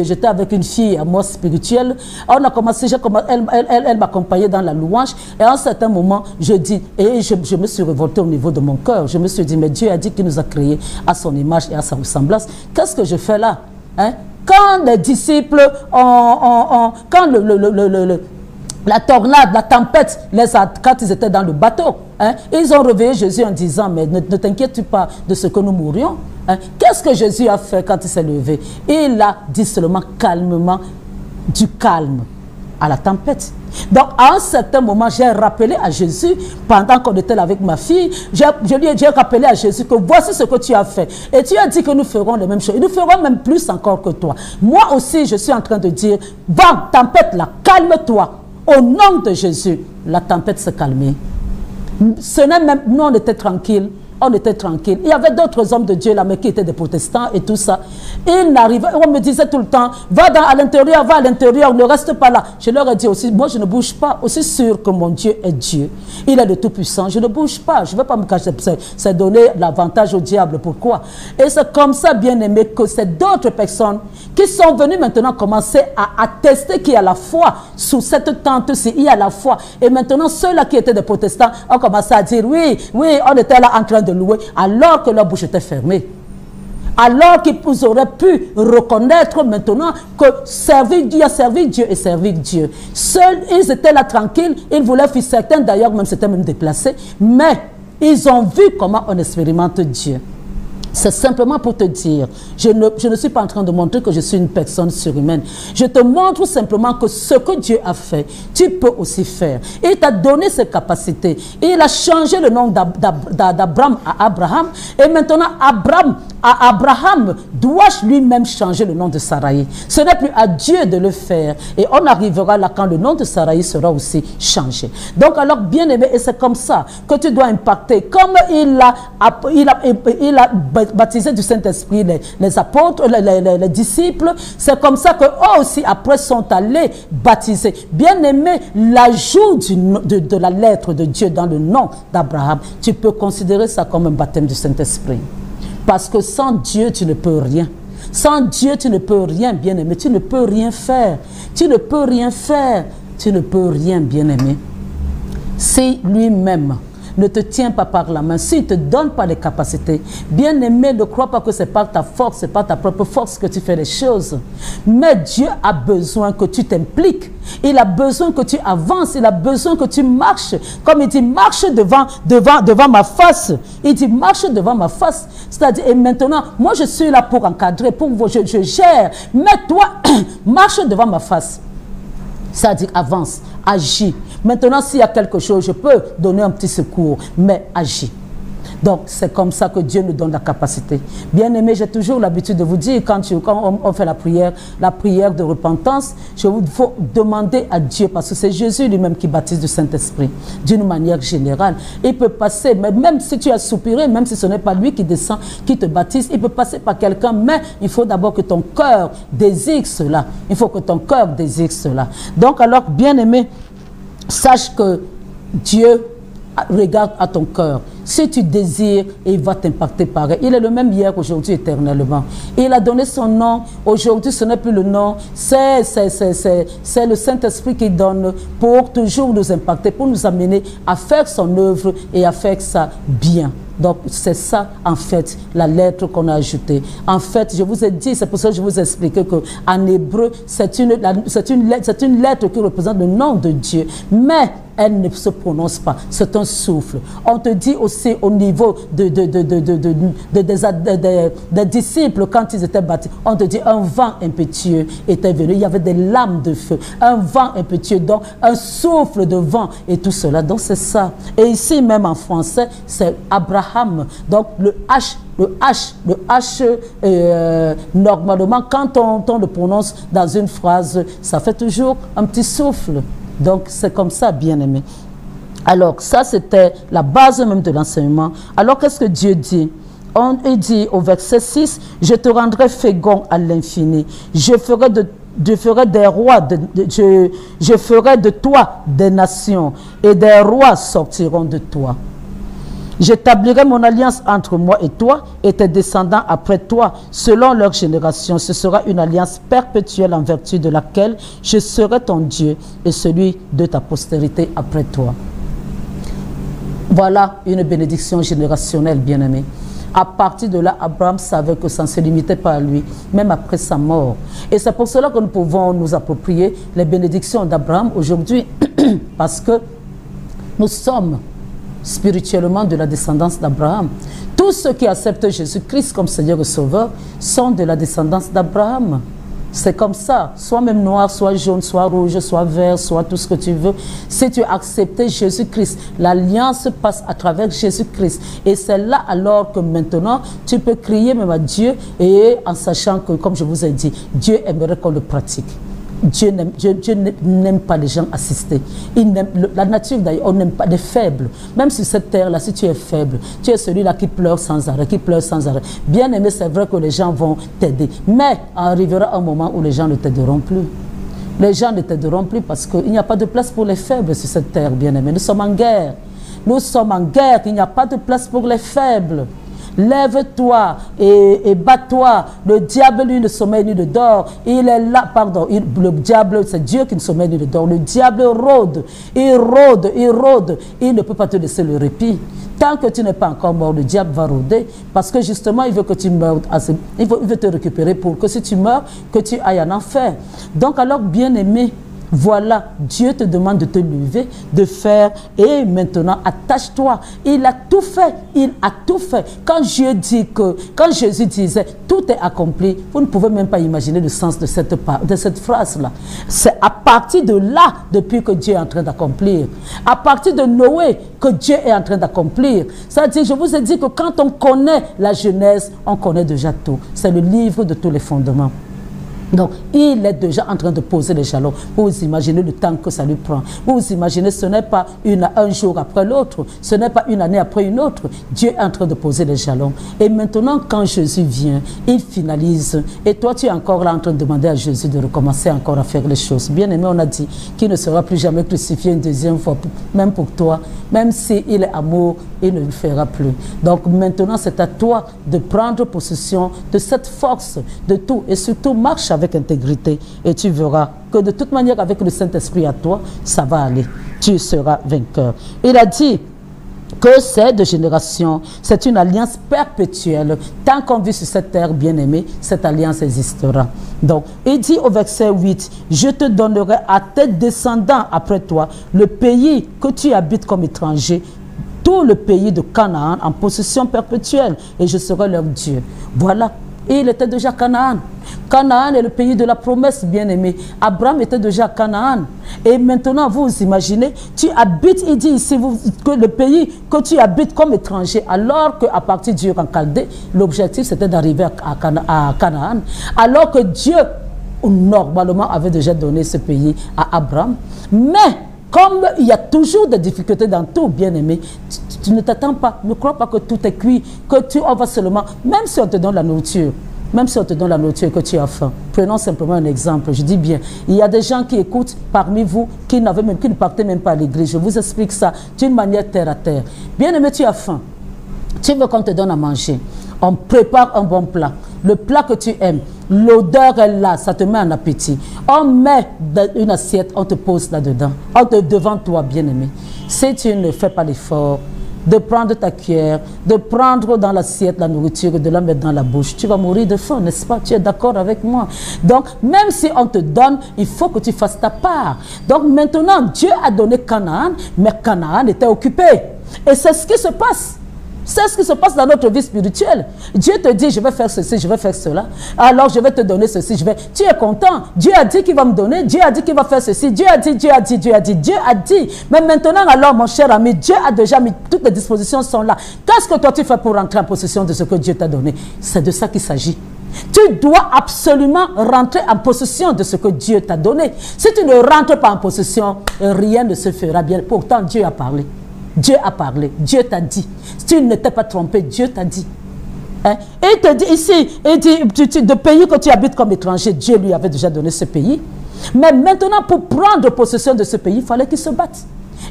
J'étais avec une fille à moi spirituelle. On a commencé, elle m'accompagnait dans la louange. Et à un certain moment, je dis, et je me suis révoltée au niveau de mon cœur. Je me suis dit, mais Dieu a dit qu'il nous a créés à son image et à sa ressemblance. Qu'est-ce que je fais là? Hein? Quand les disciples, quand la tornade, la tempête, quand ils étaient dans le bateau, hein, ils ont réveillé Jésus en disant, mais ne t'inquiète pas de ce que nous mourions. Hein. Qu'est-ce que Jésus a fait quand il s'est levé? Il a dit seulement calmement, du calme à la tempête. Donc, à un certain moment, j'ai rappelé à Jésus, pendant qu'on était là avec ma fille, j'ai rappelé à Jésus que voici ce que tu as fait. Et tu as dit que nous ferons les mêmes choses. Et nous ferons même plus encore que toi. Moi aussi, je suis en train de dire, va, tempête là, calme-toi. Au nom de Jésus, la tempête s'est calmée. Ce n'est même, nous on était tranquilles. On était tranquille. Il y avait d'autres hommes de Dieu là, mais qui étaient des protestants et tout ça. Ils n'arrivaient, on me disait tout le temps, va à l'intérieur, ne reste pas là. Je leur ai dit aussi, moi je ne bouge pas, aussi sûr que mon Dieu est Dieu. Il est le Tout-Puissant, je ne bouge pas, je ne vais pas me cacher. C'est donner l'avantage au diable. Pourquoi? Et c'est comme ça, bien aimé, que c'est d'autres personnes qui sont venues maintenant commencer à attester qu'il y a la foi sous cette tente-ci, il y a la foi. Et maintenant, ceux-là qui étaient des protestants ont commencé à dire, oui, on était là en train de louer, alors que leur bouche était fermée. Alors qu'ils auraient pu reconnaître maintenant que servir Dieu et servir Dieu. Seuls, ils étaient là tranquilles, ils voulaient faire, certains d'ailleurs même s'étaient même déplacés, mais ils ont vu comment on expérimente Dieu. C'est simplement pour te dire, je ne suis pas en train de montrer que je suis une personne surhumaine. Je te montre simplement que ce que Dieu a fait, tu peux aussi faire. Il t'a donné ses capacités. Il a changé le nom d'Abraham à Abraham. Et maintenant, Abraham doit lui-même changer le nom de Saraï. Ce n'est plus à Dieu de le faire. Et on arrivera là quand le nom de Saraï sera aussi changé. Donc alors, bien aimé, et c'est comme ça que tu dois impacter. Comme il a baptisé du Saint-Esprit les apôtres, les disciples, c'est comme ça qu'eux aussi après sont allés baptiser. Bien aimé, l'ajout de la lettre de Dieu dans le nom d'Abraham, tu peux considérer ça comme un baptême du Saint-Esprit. Parce que sans Dieu, tu ne peux rien. Sans Dieu, tu ne peux rien, bien aimé. Tu ne peux rien faire. Tu ne peux rien faire. Tu ne peux rien, bien aimé. Si lui-même ne te tient pas par la main, s'il ne te donne pas les capacités, bien aimé, ne crois pas que c'est par ta force, c'est par ta propre force que tu fais les choses. Mais Dieu a besoin que tu t'impliques. Il a besoin que tu avances, il a besoin que tu marches. Comme il dit, marche devant ma face. Il dit, marche devant ma face. C'est-à-dire, et maintenant, moi je suis là pour encadrer, pour vous, je gère. Mais toi, marche devant ma face. C'est-à-dire, avance, agis. Maintenant, s'il y a quelque chose, je peux donner un petit secours, mais agis. Donc, c'est comme ça que Dieu nous donne la capacité. Bien-aimé, j'ai toujours l'habitude de vous dire, quand on fait la prière de repentance, il faut demander à Dieu, parce que c'est Jésus lui-même qui baptise du Saint-Esprit, d'une manière générale. Il peut passer, mais même si tu as soupiré, même si ce n'est pas lui qui descend, qui te baptise, il peut passer par quelqu'un, mais il faut d'abord que ton cœur désire cela. Il faut que ton cœur désire cela. Donc, alors, bien-aimé, sache que Dieu regarde à ton cœur. Si tu désires, il va t'impacter pareil. Il est le même hier, aujourd'hui, éternellement. Il a donné son nom. Aujourd'hui, ce n'est plus le nom. C'est le Saint-Esprit qui donne pour toujours nous impacter, pour nous amener à faire son œuvre et à faire ça bien. Donc, c'est ça, en fait, la lettre qu'on a ajoutée. En fait, je vous ai dit, c'est pour ça que je vous ai expliqué qu'en hébreu, c'est une lettre qui représente le nom de Dieu. Mais elle ne se prononce pas. C'est un souffle. On te dit aussi au niveau des disciples, quand ils étaient baptisés, on te dit un vent impétueux était venu. Il y avait des lames de feu. Un vent impétueux, donc un souffle de vent et tout cela. Donc c'est ça. Et ici même en français, c'est Abraham. Donc le H, normalement, quand on le prononce dans une phrase, ça fait toujours un petit souffle. Donc, c'est comme ça, bien-aimé. Alors, ça, c'était la base même de l'enseignement. Alors, qu'est-ce que Dieu dit? Il dit au verset 6, « Je te rendrai fécond à l'infini. Je ferai des rois, je ferai de toi des nations, et des rois sortiront de toi. J'établirai mon alliance entre moi et toi et tes descendants après toi, selon leur génération. Ce sera une alliance perpétuelle en vertu de laquelle je serai ton Dieu et celui de ta postérité après toi. » Voilà une bénédiction générationnelle, bien-aimé. À partir de là, Abraham savait que ça ne se limitait pas à lui, même après sa mort. Et c'est pour cela que nous pouvons nous approprier les bénédictions d'Abraham aujourd'hui, parce que nous sommes spirituellement de la descendance d'Abraham. Tous ceux qui acceptent Jésus-Christ comme Seigneur et Sauveur sont de la descendance d'Abraham. C'est comme ça, soit même noir, soit jaune, soit rouge, soit vert, soit tout ce que tu veux. Si tu as accepté Jésus-Christ, l'alliance passe à travers Jésus-Christ. Et c'est là alors que maintenant, tu peux crier même à Dieu, et en sachant que, comme je vous ai dit, Dieu aimerait qu'on le pratique. Dieu n'aime pas les gens assistés. La nature d'ailleurs, on n'aime pas les faibles. Même sur cette terre-là, si tu es faible, tu es celui-là qui pleure sans arrêt, qui pleure sans arrêt. Bien aimé, c'est vrai que les gens vont t'aider. Mais arrivera un moment où les gens ne t'aideront plus. Les gens ne t'aideront plus parce qu'il n'y a pas de place pour les faibles sur cette terre, bien aimé. Nous sommes en guerre. Nous sommes en guerre, il n'y a pas de place pour les faibles. Lève-toi et bats-toi. Le diable, lui, ne sommeille ni ne dort. Il est là, pardon. Le diable, c'est Dieu qui ne sommeille ni ne dort. Le diable rôde. Il rôde, il rôde. Il ne peut pas te laisser le répit. Tant que tu n'es pas encore mort, le diable va rôder. Parce que justement, il veut que tu meurs. Il veut te récupérer pour que si tu meurs, que tu ailles en enfer. Donc alors, bien-aimé, voilà, Dieu te demande de te lever, de faire, et maintenant, attache-toi. Il a tout fait, il a tout fait. Quand Jésus disait, tout est accompli, vous ne pouvez même pas imaginer le sens de cette phrase-là. C'est à partir de là, depuis que Dieu est en train d'accomplir. À partir de Noé, que Dieu est en train d'accomplir. C'est-à-dire, je vous ai dit que quand on connaît la Genèse, on connaît déjà tout. C'est le livre de tous les fondements. Donc, il est déjà en train de poser les jalons. Vous imaginez le temps que ça lui prend. Vous imaginez, ce n'est pas un jour après l'autre. Ce n'est pas une année après une autre. Dieu est en train de poser les jalons. Et maintenant, quand Jésus vient, il finalise. Et toi, tu es encore là en train de demander à Jésus de recommencer encore à faire les choses. Bien aimé, on a dit qu'il ne sera plus jamais crucifié une deuxième fois, même pour toi. Même s'il est amour, il ne le fera plus. Donc maintenant, c'est à toi de prendre possession de cette force, de tout. Et surtout, marche avec intégrité. Et tu verras que de toute manière, avec le Saint-Esprit à toi, ça va aller. Tu seras vainqueur. Il a dit que c'est de génération, c'est une alliance perpétuelle. Tant qu'on vit sur cette terre, bien-aimée, cette alliance existera. Donc, il dit au verset 8, « Je te donnerai à tes descendants après toi le pays que tu habites comme étranger, tout le pays de Canaan en possession perpétuelle, et je serai leur Dieu. » Voilà, il était déjà Canaan. Canaan est le pays de la promesse, bien-aimé. Abraham était déjà Canaan. Et maintenant, vous imaginez, tu habites, il dit ici, que le pays que tu habites comme étranger, alors qu'à partir du en Chaldée, l'objectif c'était d'arriver à Canaan, alors que Dieu, normalement, avait déjà donné ce pays à Abraham. Mais, comme il y a toujours des difficultés dans tout, bien-aimé, tu ne t'attends pas, ne crois pas que tout est cuit, que on va seulement, même si on te donne la nourriture, même si on te donne la nourriture et que tu as faim. Prenons simplement un exemple, je dis bien, il y a des gens qui écoutent parmi vous qui ne partaient même pas à l'église. Je vous explique ça d'une manière terre à terre. Bien-aimé, tu as faim, tu veux qu'on te donne à manger, on prépare un bon plat, le plat que tu aimes, l'odeur est là, ça te met en appétit. On met une assiette, on te pose là-dedans, devant toi, bien-aimé. Si tu ne fais pas l'effort de prendre ta cuillère, de prendre dans l'assiette la nourriture et de la mettre dans la bouche, tu vas mourir de faim, n'est-ce pas? Tu es d'accord avec moi? Donc, même si on te donne, il faut que tu fasses ta part. Donc, maintenant, Dieu a donné Canaan, mais Canaan était occupé. Et c'est ce qui se passe. C'est ce qui se passe dans notre vie spirituelle. Dieu te dit, je vais faire ceci, je vais faire cela. Alors, je vais te donner ceci, Tu es content. Dieu a dit qu'il va me donner. Dieu a dit qu'il va faire ceci. Dieu a dit, Dieu a dit, Dieu a dit, Dieu a dit. Mais maintenant, alors, mon cher ami, Dieu a déjà mis, toutes les dispositions sont là. Qu'est-ce que toi tu fais pour rentrer en possession de ce que Dieu t'a donné? C'est de ça qu'il s'agit. Tu dois absolument rentrer en possession de ce que Dieu t'a donné. Si tu ne rentres pas en possession, rien ne se fera bien. Pourtant, Dieu a parlé. Dieu a parlé, Dieu t'a dit. Si tu ne t'es pas trompé, Dieu t'a dit. Hein? Et il te dit ici, il dit, de pays que tu habites comme étranger, Dieu lui avait déjà donné ce pays. Mais maintenant, pour prendre possession de ce pays, il fallait qu'il se batte.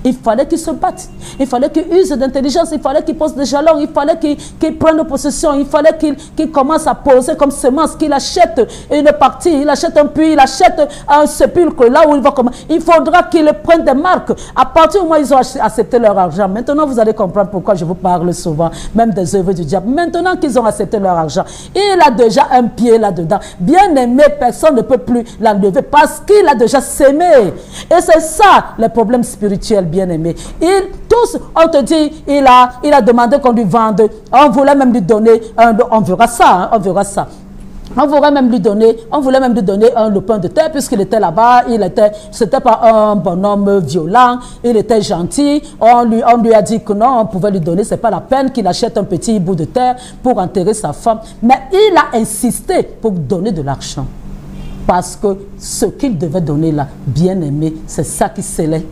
Il fallait qu'il se batte. Il fallait qu'il use d'intelligence. Il fallait qu'il pose des jalons. Il fallait qu'il prenne possession. Il fallait qu'il commence à poser comme semence, qu'il achète une partie. Il achète un puits. Il achète un sépulcre là où il va commencer. Il faudra qu'il prenne des marques. À partir du moment où ils ont accepté leur argent. Maintenant, vous allez comprendre pourquoi je vous parle souvent, même des œuvres du diable. Maintenant qu'ils ont accepté leur argent, il a déjà un pied là-dedans. Bien aimé, personne ne peut plus l'enlever parce qu'il a déjà sémé. Et c'est ça, les problèmes spirituels. Bien-aimé, tous, on te dit, il a demandé qu'on lui vende, on voulait même lui donner, on verra ça, hein, on verra ça. On voulait même lui donner le pain de terre puisqu'il était là-bas, c'était pas un bonhomme violent, il était gentil, on lui a dit que non, on pouvait lui donner, c'est pas la peine qu'il achète un petit bout de terre pour enterrer sa femme, mais il a insisté pour donner de l'argent parce que ce qu'il devait donner là, bien-aimé, c'est ça qui scellait.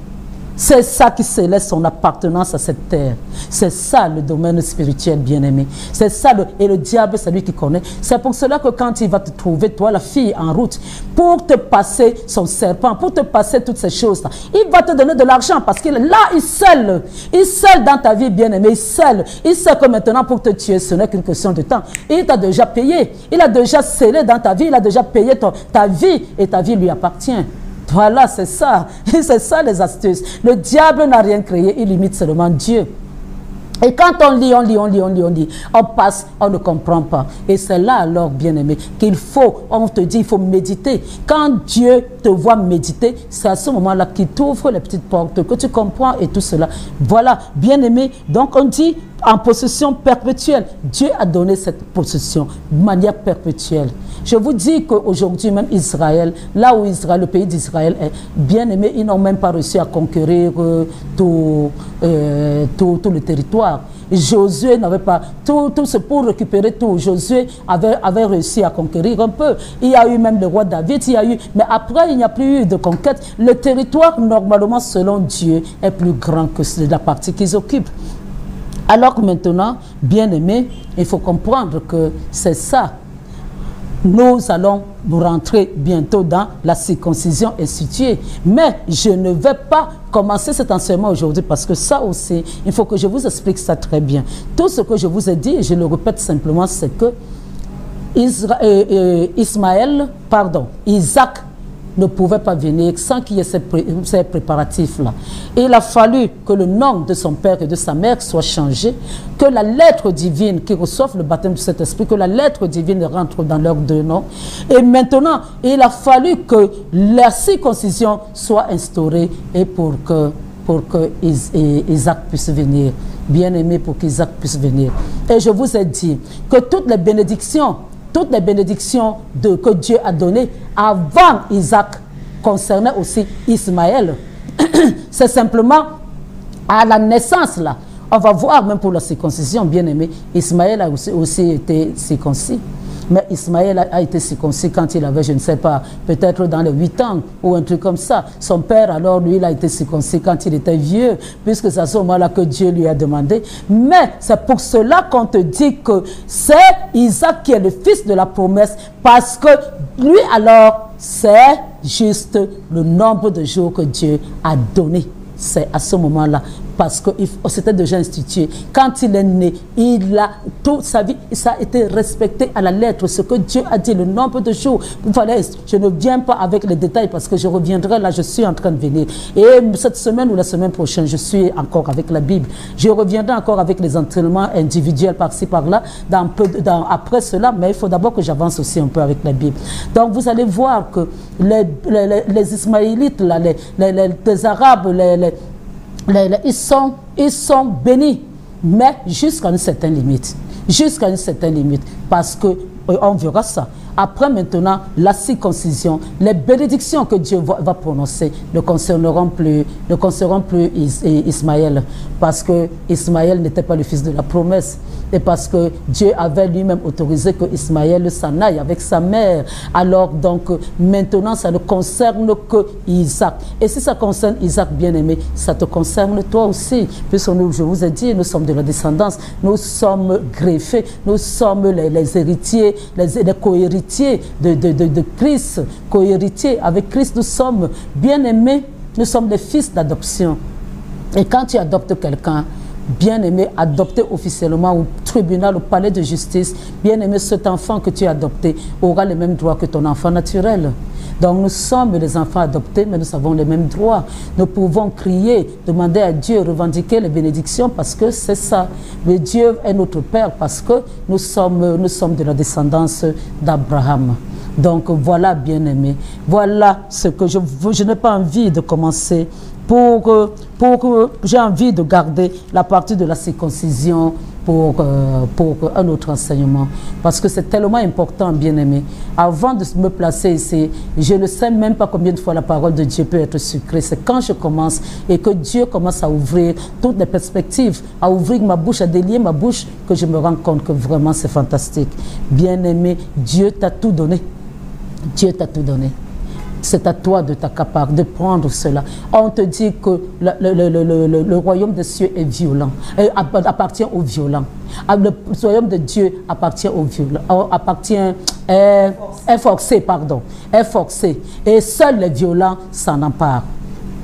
C'est ça qui scellait son appartenance à cette terre. C'est ça le domaine spirituel, bien-aimé. C'est ça, et le diable, c'est lui qui connaît. C'est pour cela que quand il va te trouver, toi, la fille, en route, pour te passer son serpent, pour te passer toutes ces choses-là, il va te donner de l'argent parce qu'il là, il scelle dans ta vie, bien-aimé, il scelle que maintenant, pour te tuer, ce n'est qu'une question de temps. Il t'a déjà payé, il a déjà scellé dans ta vie, il a déjà payé ta vie, et ta vie lui appartient. Voilà, c'est ça les astuces. Le diable n'a rien créé, il imite seulement Dieu. Et quand on lit, on passe, on ne comprend pas. Et c'est là alors, bien-aimé, qu'il faut, on te dit, il faut méditer. Quand Dieu te voit méditer, c'est à ce moment-là qu'il t'ouvre les petites portes, que tu comprends et tout cela. Voilà, bien-aimé, donc on dit en possession perpétuelle. Dieu a donné cette possession de manière perpétuelle. Je vous dis qu'aujourd'hui, même Israël, là où Israël, le pays d'Israël est bien-aimé, ils n'ont même pas réussi à conquérir tout le territoire. Josué n'avait pas tout pour récupérer tout. Josué avait réussi à conquérir un peu. Il y a eu même le roi David, mais après il n'y a plus eu de conquête. Le territoire, normalement, selon Dieu, est plus grand que la partie qu'ils occupent. Alors que maintenant, bien aimé, il faut comprendre que c'est ça. Nous allons rentrer bientôt dans la circoncision instituée. Mais je ne vais pas commencer cet enseignement aujourd'hui parce que ça aussi, il faut que je vous explique ça très bien. Tout ce que je vous ai dit, et je le répète simplement, c'est que Isaac ne pouvait pas venir sans qu'il y ait ces préparatifs-là. Il a fallu que le nom de son père et de sa mère soit changé, que la lettre divine, qui reçoivent le baptême de cet esprit, que la lettre divine rentre dans leurs deux noms. Et maintenant, il a fallu que la circoncision soit instaurée et pour que Isaac puisse venir. Bien aimé, pour qu'Isaac puisse venir. Et je vous ai dit que toutes les bénédictions que Dieu a données avant Isaac, concernait aussi Ismaël. C'est simplement à la naissance, là. On va voir, même pour la circoncision, bien aimé, Ismaël a aussi été circoncis. Mais Ismaël a été circoncis quand il avait, je ne sais pas, peut-être dans les 8 ans ou un truc comme ça. Son père, alors, lui, il a été circoncis quand il était vieux, puisque c'est à ce moment-là que Dieu lui a demandé. Mais c'est pour cela qu'on te dit que c'est Isaac qui est le fils de la promesse, parce que lui, alors, c'est juste le nombre de jours que Dieu a donné. C'est à ce moment-là, parce que c'était déjà institué. Quand il est né, il a toute sa vie, ça a été respecté à la lettre. Ce que Dieu a dit, le nombre de jours. Je ne viens pas avec les détails parce que je reviendrai là, je suis en train de venir. Et cette semaine ou la semaine prochaine, je suis encore avec la Bible. Je reviendrai encore avec les entraînements individuels par-ci, par-là, après cela, mais il faut d'abord que j'avance aussi un peu avec la Bible. Donc vous allez voir que les Ismaélites, là, les Arabes, ils sont bénis, mais jusqu'à une certaine limite. Jusqu'à une certaine limite. Parce que, on verra ça. Après maintenant, la circoncision, les bénédictions que Dieu va prononcer ne concerneront plus Ismaël. Parce que Ismaël n'était pas le fils de la promesse. Et parce que Dieu avait lui-même autorisé que Ismaël s'en aille avec sa mère. Alors donc maintenant ça ne concerne que Isaac. Et si ça concerne Isaac bien-aimé, ça te concerne toi aussi. Puisque nous, je vous ai dit, nous sommes de la descendance, nous sommes greffés, nous sommes les héritiers, les co-héritiers de Christ, co-héritiers avec Christ. Nous sommes bien-aimés, nous sommes des fils d'adoption. Et quand tu adoptes quelqu'un, bien-aimé, adopté officiellement au tribunal, au palais de justice, bien-aimé, cet enfant que tu as adopté aura les mêmes droits que ton enfant naturel. Donc nous sommes les enfants adoptés, mais nous avons les mêmes droits. Nous pouvons crier, demander à Dieu, revendiquer les bénédictions parce que c'est ça. Mais Dieu est notre Père parce que nous sommes de la descendance d'Abraham. Donc voilà, bien-aimé, voilà ce que je n'ai pas envie de commencer. J'ai envie de garder la partie de la circoncision pour un autre enseignement. Parce que c'est tellement important, bien-aimé. Avant de me placer ici, je ne sais même pas combien de fois la parole de Dieu peut être sucrée. C'est quand je commence et que Dieu commence à ouvrir toutes les perspectives, à ouvrir ma bouche, à délier ma bouche, que je me rends compte que vraiment c'est fantastique. Bien-aimé, Dieu t'a tout donné. Dieu t'a tout donné. C'est à toi de t'accaparer, de prendre cela. On te dit que le royaume des cieux est violent, appartient aux violents. Le royaume de Dieu appartient aux violents, est forcé, pardon, est forcé. Et seuls les violents s'en emparent.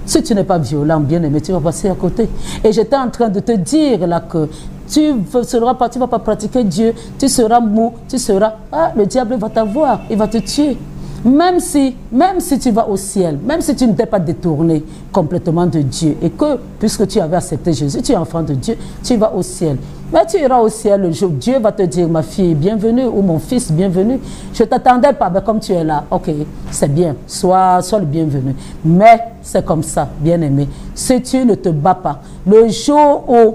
Si tu n'es pas violent, bien aimé, tu vas passer à côté. Et j'étais en train de te dire là que tu ne vas pas pratiquer Dieu, tu seras mou, tu seras... Ah, le diable va t'avoir, il va te tuer. Même si tu vas au ciel, même si tu ne t'es pas détourné complètement de Dieu et que, puisque tu avais accepté Jésus, tu es enfant de Dieu, tu vas au ciel. Mais tu iras au ciel le jour, Dieu va te dire, ma fille, bienvenue, ou mon fils, bienvenue. Je ne t'attendais pas, mais comme tu es là, ok, c'est bien, sois le bienvenu. Mais c'est comme ça, bien-aimé. Si tu ne te bats pas, le jour où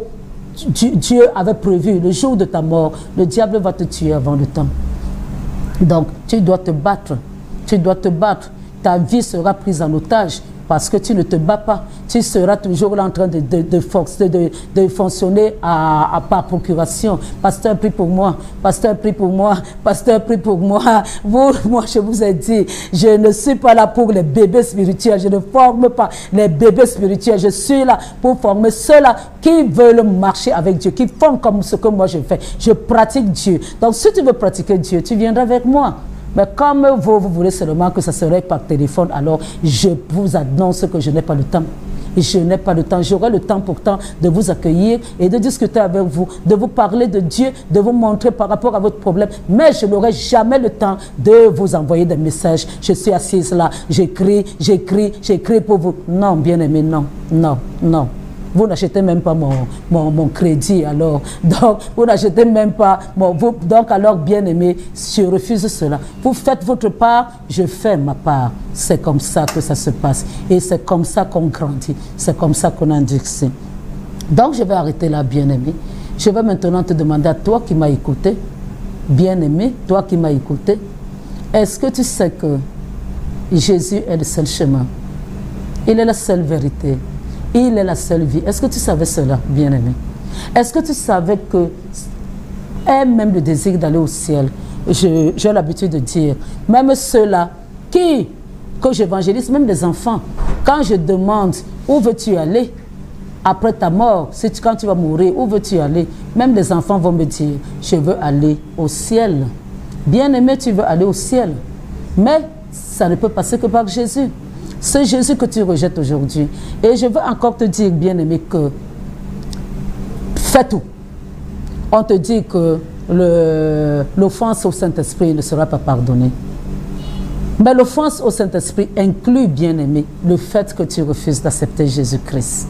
Dieu avait prévu, le jour de ta mort, le diable va te tuer avant le temps. Donc, tu dois te battre. Tu dois te battre. Ta vie sera prise en otage parce que tu ne te bats pas. Tu seras toujours là en train de fonctionner par procuration. Pasteur, prie pour moi. Pasteur, prie pour moi. Pasteur, prie pour moi. Moi, je vous ai dit, je ne suis pas là pour les bébés spirituels. Je ne forme pas les bébés spirituels. Je suis là pour former ceux-là qui veulent marcher avec Dieu, qui font comme ce que moi je fais. Je pratique Dieu. Donc, si tu veux pratiquer Dieu, tu viendras avec moi. Mais comme vous voulez seulement que ça serait par téléphone, alors je vous annonce que je n'ai pas le temps. Et je n'ai pas le temps. J'aurai le temps pourtant de vous accueillir et de discuter avec vous, de vous parler de Dieu, de vous montrer par rapport à votre problème. Mais je n'aurai jamais le temps de vous envoyer des messages. Je suis assise là, j'écris pour vous. Non, bien-aimé, non, non, non. Vous n'achetez même pas mon crédit, alors. Donc, vous n'achetez même pas donc, alors, bien-aimé, je refuse cela. Vous faites votre part, je fais ma part. C'est comme ça que ça se passe. Et c'est comme ça qu'on grandit. C'est comme ça qu'on endurcit. Donc, je vais arrêter là, bien-aimé. Je vais maintenant te demander à toi qui m'as écouté, bien-aimé, toi qui m'as écouté, est-ce que tu sais que Jésus est le seul chemin. Il est la seule vérité. Il est la seule vie. Est-ce que tu savais cela, bien-aimé? Est-ce que tu savais que est même le désir d'aller au ciel? J'ai l'habitude de dire, même ceux-là que j'évangélise, même les enfants, quand je demande où veux-tu aller après ta mort, quand tu vas mourir, où veux-tu aller? Même les enfants vont me dire, je veux aller au ciel. Bien-aimé, tu veux aller au ciel. Mais ça ne peut passer que par Jésus. C'est Jésus que tu rejettes aujourd'hui. Et je veux encore te dire, bien-aimé, que fais tout. On te dit que l'offense au Saint-Esprit ne sera pas pardonnée. Mais l'offense au Saint-Esprit inclut, bien-aimé, le fait que tu refuses d'accepter Jésus-Christ.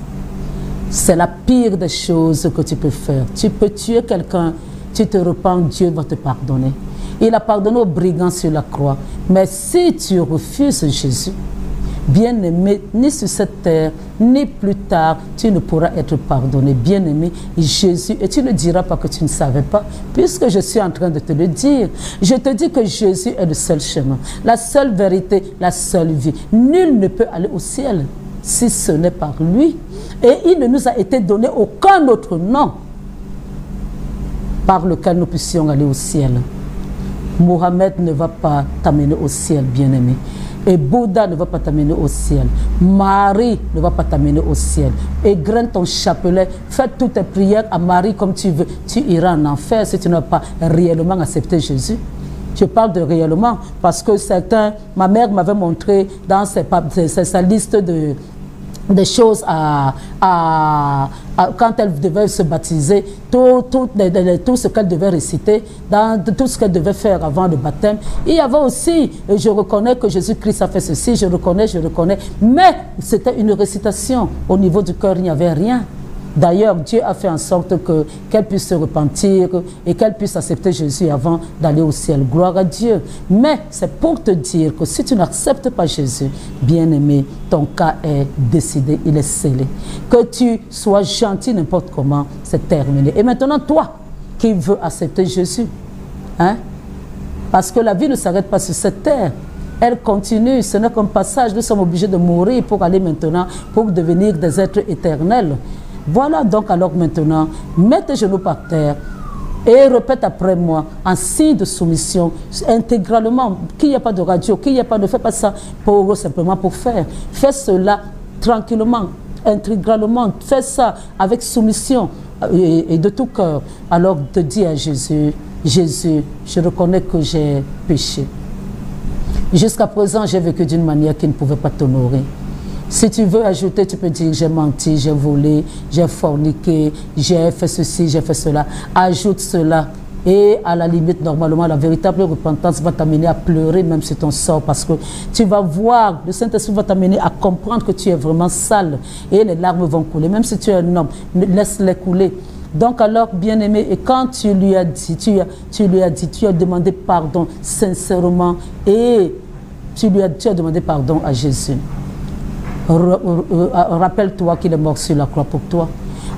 C'est la pire des choses que tu peux faire. Tu peux tuer quelqu'un, tu te repens, Dieu va te pardonner. Il a pardonné aux brigands sur la croix. Mais si tu refuses Jésus, bien-aimé, ni sur cette terre, ni plus tard, tu ne pourras être pardonné. Bien-aimé, Jésus, et tu ne diras pas que tu ne savais pas, puisque je suis en train de te le dire. Je te dis que Jésus est le seul chemin, la seule vérité, la seule vie. Nul ne peut aller au ciel si ce n'est par lui. Et il ne nous a été donné aucun autre nom par lequel nous puissions aller au ciel. Mohamed ne va pas t'amener au ciel, bien-aimé. Et Bouddha ne va pas t'amener au ciel. Marie ne va pas t'amener au ciel. Égrène ton chapelet, fais toutes tes prières à Marie comme tu veux. Tu iras en enfer si tu n'as pas réellement accepté Jésus. Je parle de réellement parce que certains, ma mère m'avait montré dans sa liste des choses quand elle devait se baptiser, tout ce qu'elle devait réciter, tout ce qu'elle devait faire avant le baptême. Il y avait aussi, je reconnais que Jésus-Christ a fait ceci, je reconnais, mais c'était une récitation. Au niveau du cœur, il n'y avait rien. D'ailleurs, Dieu a fait en sorte qu'elle puisse se repentir et qu'elle puisse accepter Jésus avant d'aller au ciel. Gloire à Dieu. Mais c'est pour te dire que si tu n'acceptes pas Jésus, bien-aimé, ton cas est décidé, il est scellé. Que tu sois gentil n'importe comment, c'est terminé. Et maintenant, toi qui veux accepter Jésus, hein? Parce que la vie ne s'arrête pas sur cette terre. Elle continue, ce n'est qu'un passage. Nous sommes obligés de mourir pour aller maintenant, pour devenir des êtres éternels. Voilà donc alors maintenant, mets tes genoux par terre et répète après moi en signe de soumission intégralement. Qu'il n'y a pas de radio, qu'il n'y a pas, ne fais pas ça simplement pour faire. Fais cela tranquillement, intégralement. Fais ça avec soumission et de tout cœur. Alors te dis à Jésus, Jésus, je reconnais que j'ai péché. Jusqu'à présent, j'ai vécu d'une manière qui ne pouvait pas t'honorer. Si tu veux ajouter, tu peux dire j'ai menti, j'ai volé, j'ai forniqué, j'ai fait ceci, j'ai fait cela. Ajoute cela. Et à la limite, normalement, la véritable repentance va t'amener à pleurer même si ton sort, parce que tu vas voir, le Saint-Esprit va t'amener à comprendre que tu es vraiment sale et les larmes vont couler. Même si tu es un homme, laisse-les couler. Donc alors, bien-aimé, et quand tu lui as dit, tu as demandé pardon sincèrement et tu as demandé pardon à Jésus. Rappelle-toi qu'il est mort sur la croix pour toi.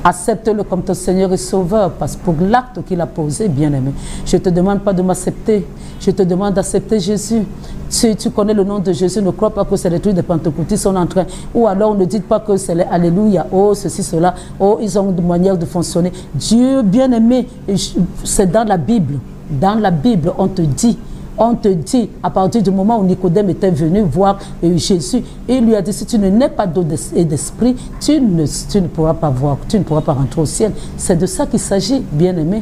Accepte-le comme ton Seigneur et Sauveur, parce que pour l'acte qu'il a posé, bien-aimé. Je ne te demande pas de m'accepter, je te demande d'accepter Jésus. Si tu connais le nom de Jésus, ne crois pas que c'est les trucs des pentecôtistes sont en train. Ou alors ne dites pas que c'est les Alléluia, oh ceci, cela, oh ils ont une manière de fonctionner. Dieu, bien-aimé, c'est dans la Bible. Dans la Bible, on te dit, à partir du moment où Nicodème était venu voir Jésus, et il lui a dit, si tu ne nais pas d'eau et d'esprit, tu ne pourras pas voir, tu ne pourras pas rentrer au ciel. C'est de ça qu'il s'agit, bien-aimé.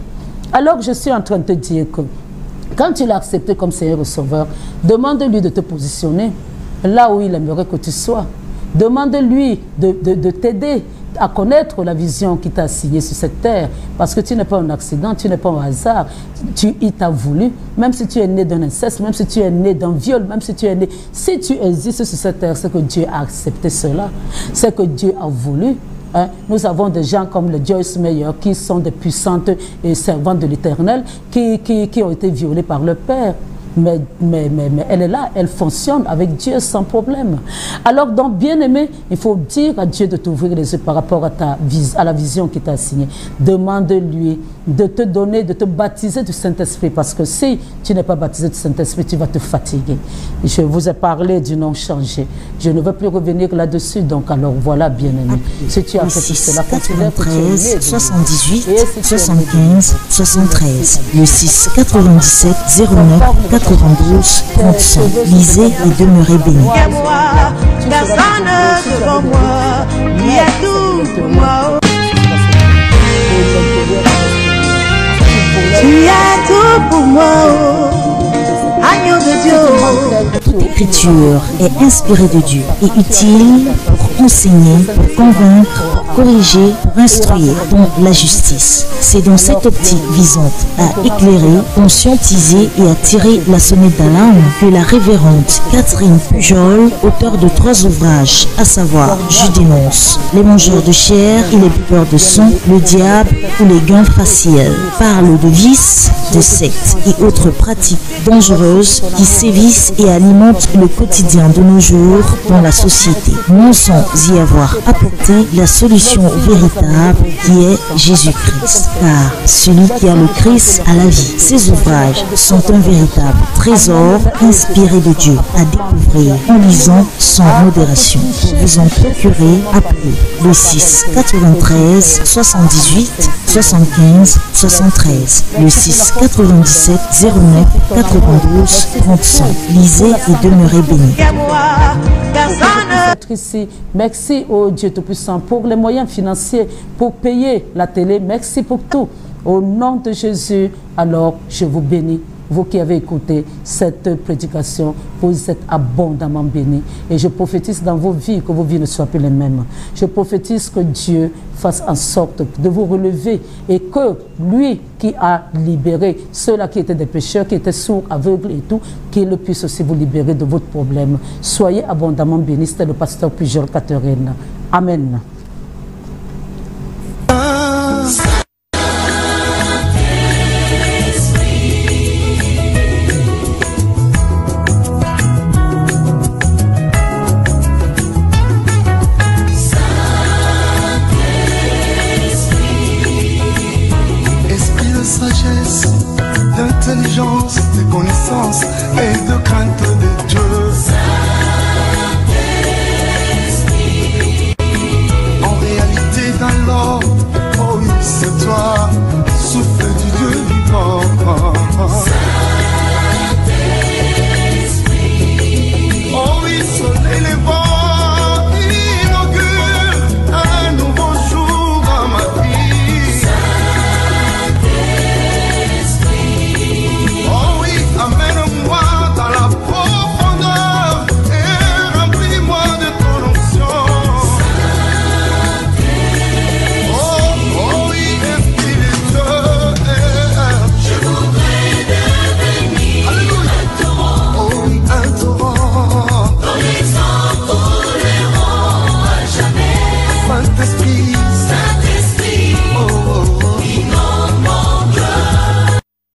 Alors je suis en train de te dire que, quand tu l'as accepté comme Seigneur et Sauveur, demande-lui de te positionner là où il aimerait que tu sois. Demande-lui de t'aider à connaître la vision qui t'a assignée sur cette terre, parce que tu n'es pas un accident, tu n'es pas un hasard, il t'a voulu, même si tu es né d'un inceste, même si tu es né d'un viol, même si tu es né, si tu existes sur cette terre, c'est que Dieu a accepté cela, c'est que Dieu a voulu. Hein? Nous avons des gens comme le Joyce Meyer qui sont des puissantes servantes de l'Éternel, qui ont été violées par leur père. mais elle est là, elle fonctionne avec Dieu sans problème. Alors donc, bien-aimé, il faut dire à Dieu de t'ouvrir les yeux par rapport à la vision qu'il t'a assignée. Demande-lui de te donner, de te baptiser du Saint-Esprit, parce que si tu n'es pas baptisé du Saint-Esprit, tu vas te fatiguer. Je vous ai parlé du nom changé. Je ne veux plus revenir là-dessus, donc alors voilà, bien-aimé. Si tu as fait tout cela, 93 78 75 73. Le 6 97 09 92 35. Lisez et demeurez bénis. Personne devant moi, il y a tout pour moi. Tu as tout pour moi, agneau de Dieu. Toute écriture est inspirée de Dieu et utile pour enseigner, pour convaincre, pour corriger, pour instruire dans la justice. C'est dans cette optique visant à éclairer, conscientiser et à tirer la sonnette d'alarme que la révérende Catherine Pujol, auteure de 3 ouvrages, à savoir Je dénonce, Les mangeurs de chair et les buveurs de sang, Le diable ou les gains faciels, parle de vices, de sectes et autres pratiques dangereuses qui sévissent et alimentent le quotidien de nos jours dans la société, non sans y avoir apporté la solution véritable qui est Jésus-Christ. Car celui qui a le Christ a la vie. Ces ouvrages sont un véritable trésor inspiré de Dieu à découvrir en lisant sans modération. Pour vous en procurer, appelez le 6 93 78 75 73, le 6 97 09 92 35. Lisez et demeurez bénis. Ici. Merci au Dieu Tout-Puissant pour les moyens financiers pour payer la télé. Merci pour tout. Au nom de Jésus, alors je vous bénis. Vous qui avez écouté cette prédication, vous êtes abondamment bénis. Et je prophétise dans vos vies que vos vies ne soient plus les mêmes. Je prophétise que Dieu fasse en sorte de vous relever et que lui qui a libéré ceux-là qui étaient des pécheurs, qui étaient sourds, aveugles et tout, qu'il puisse aussi vous libérer de votre problème. Soyez abondamment bénis. C'était le pasteur Pujol Catherine. Amen. D'intelligence, de connaissance et de crainte de Dieu.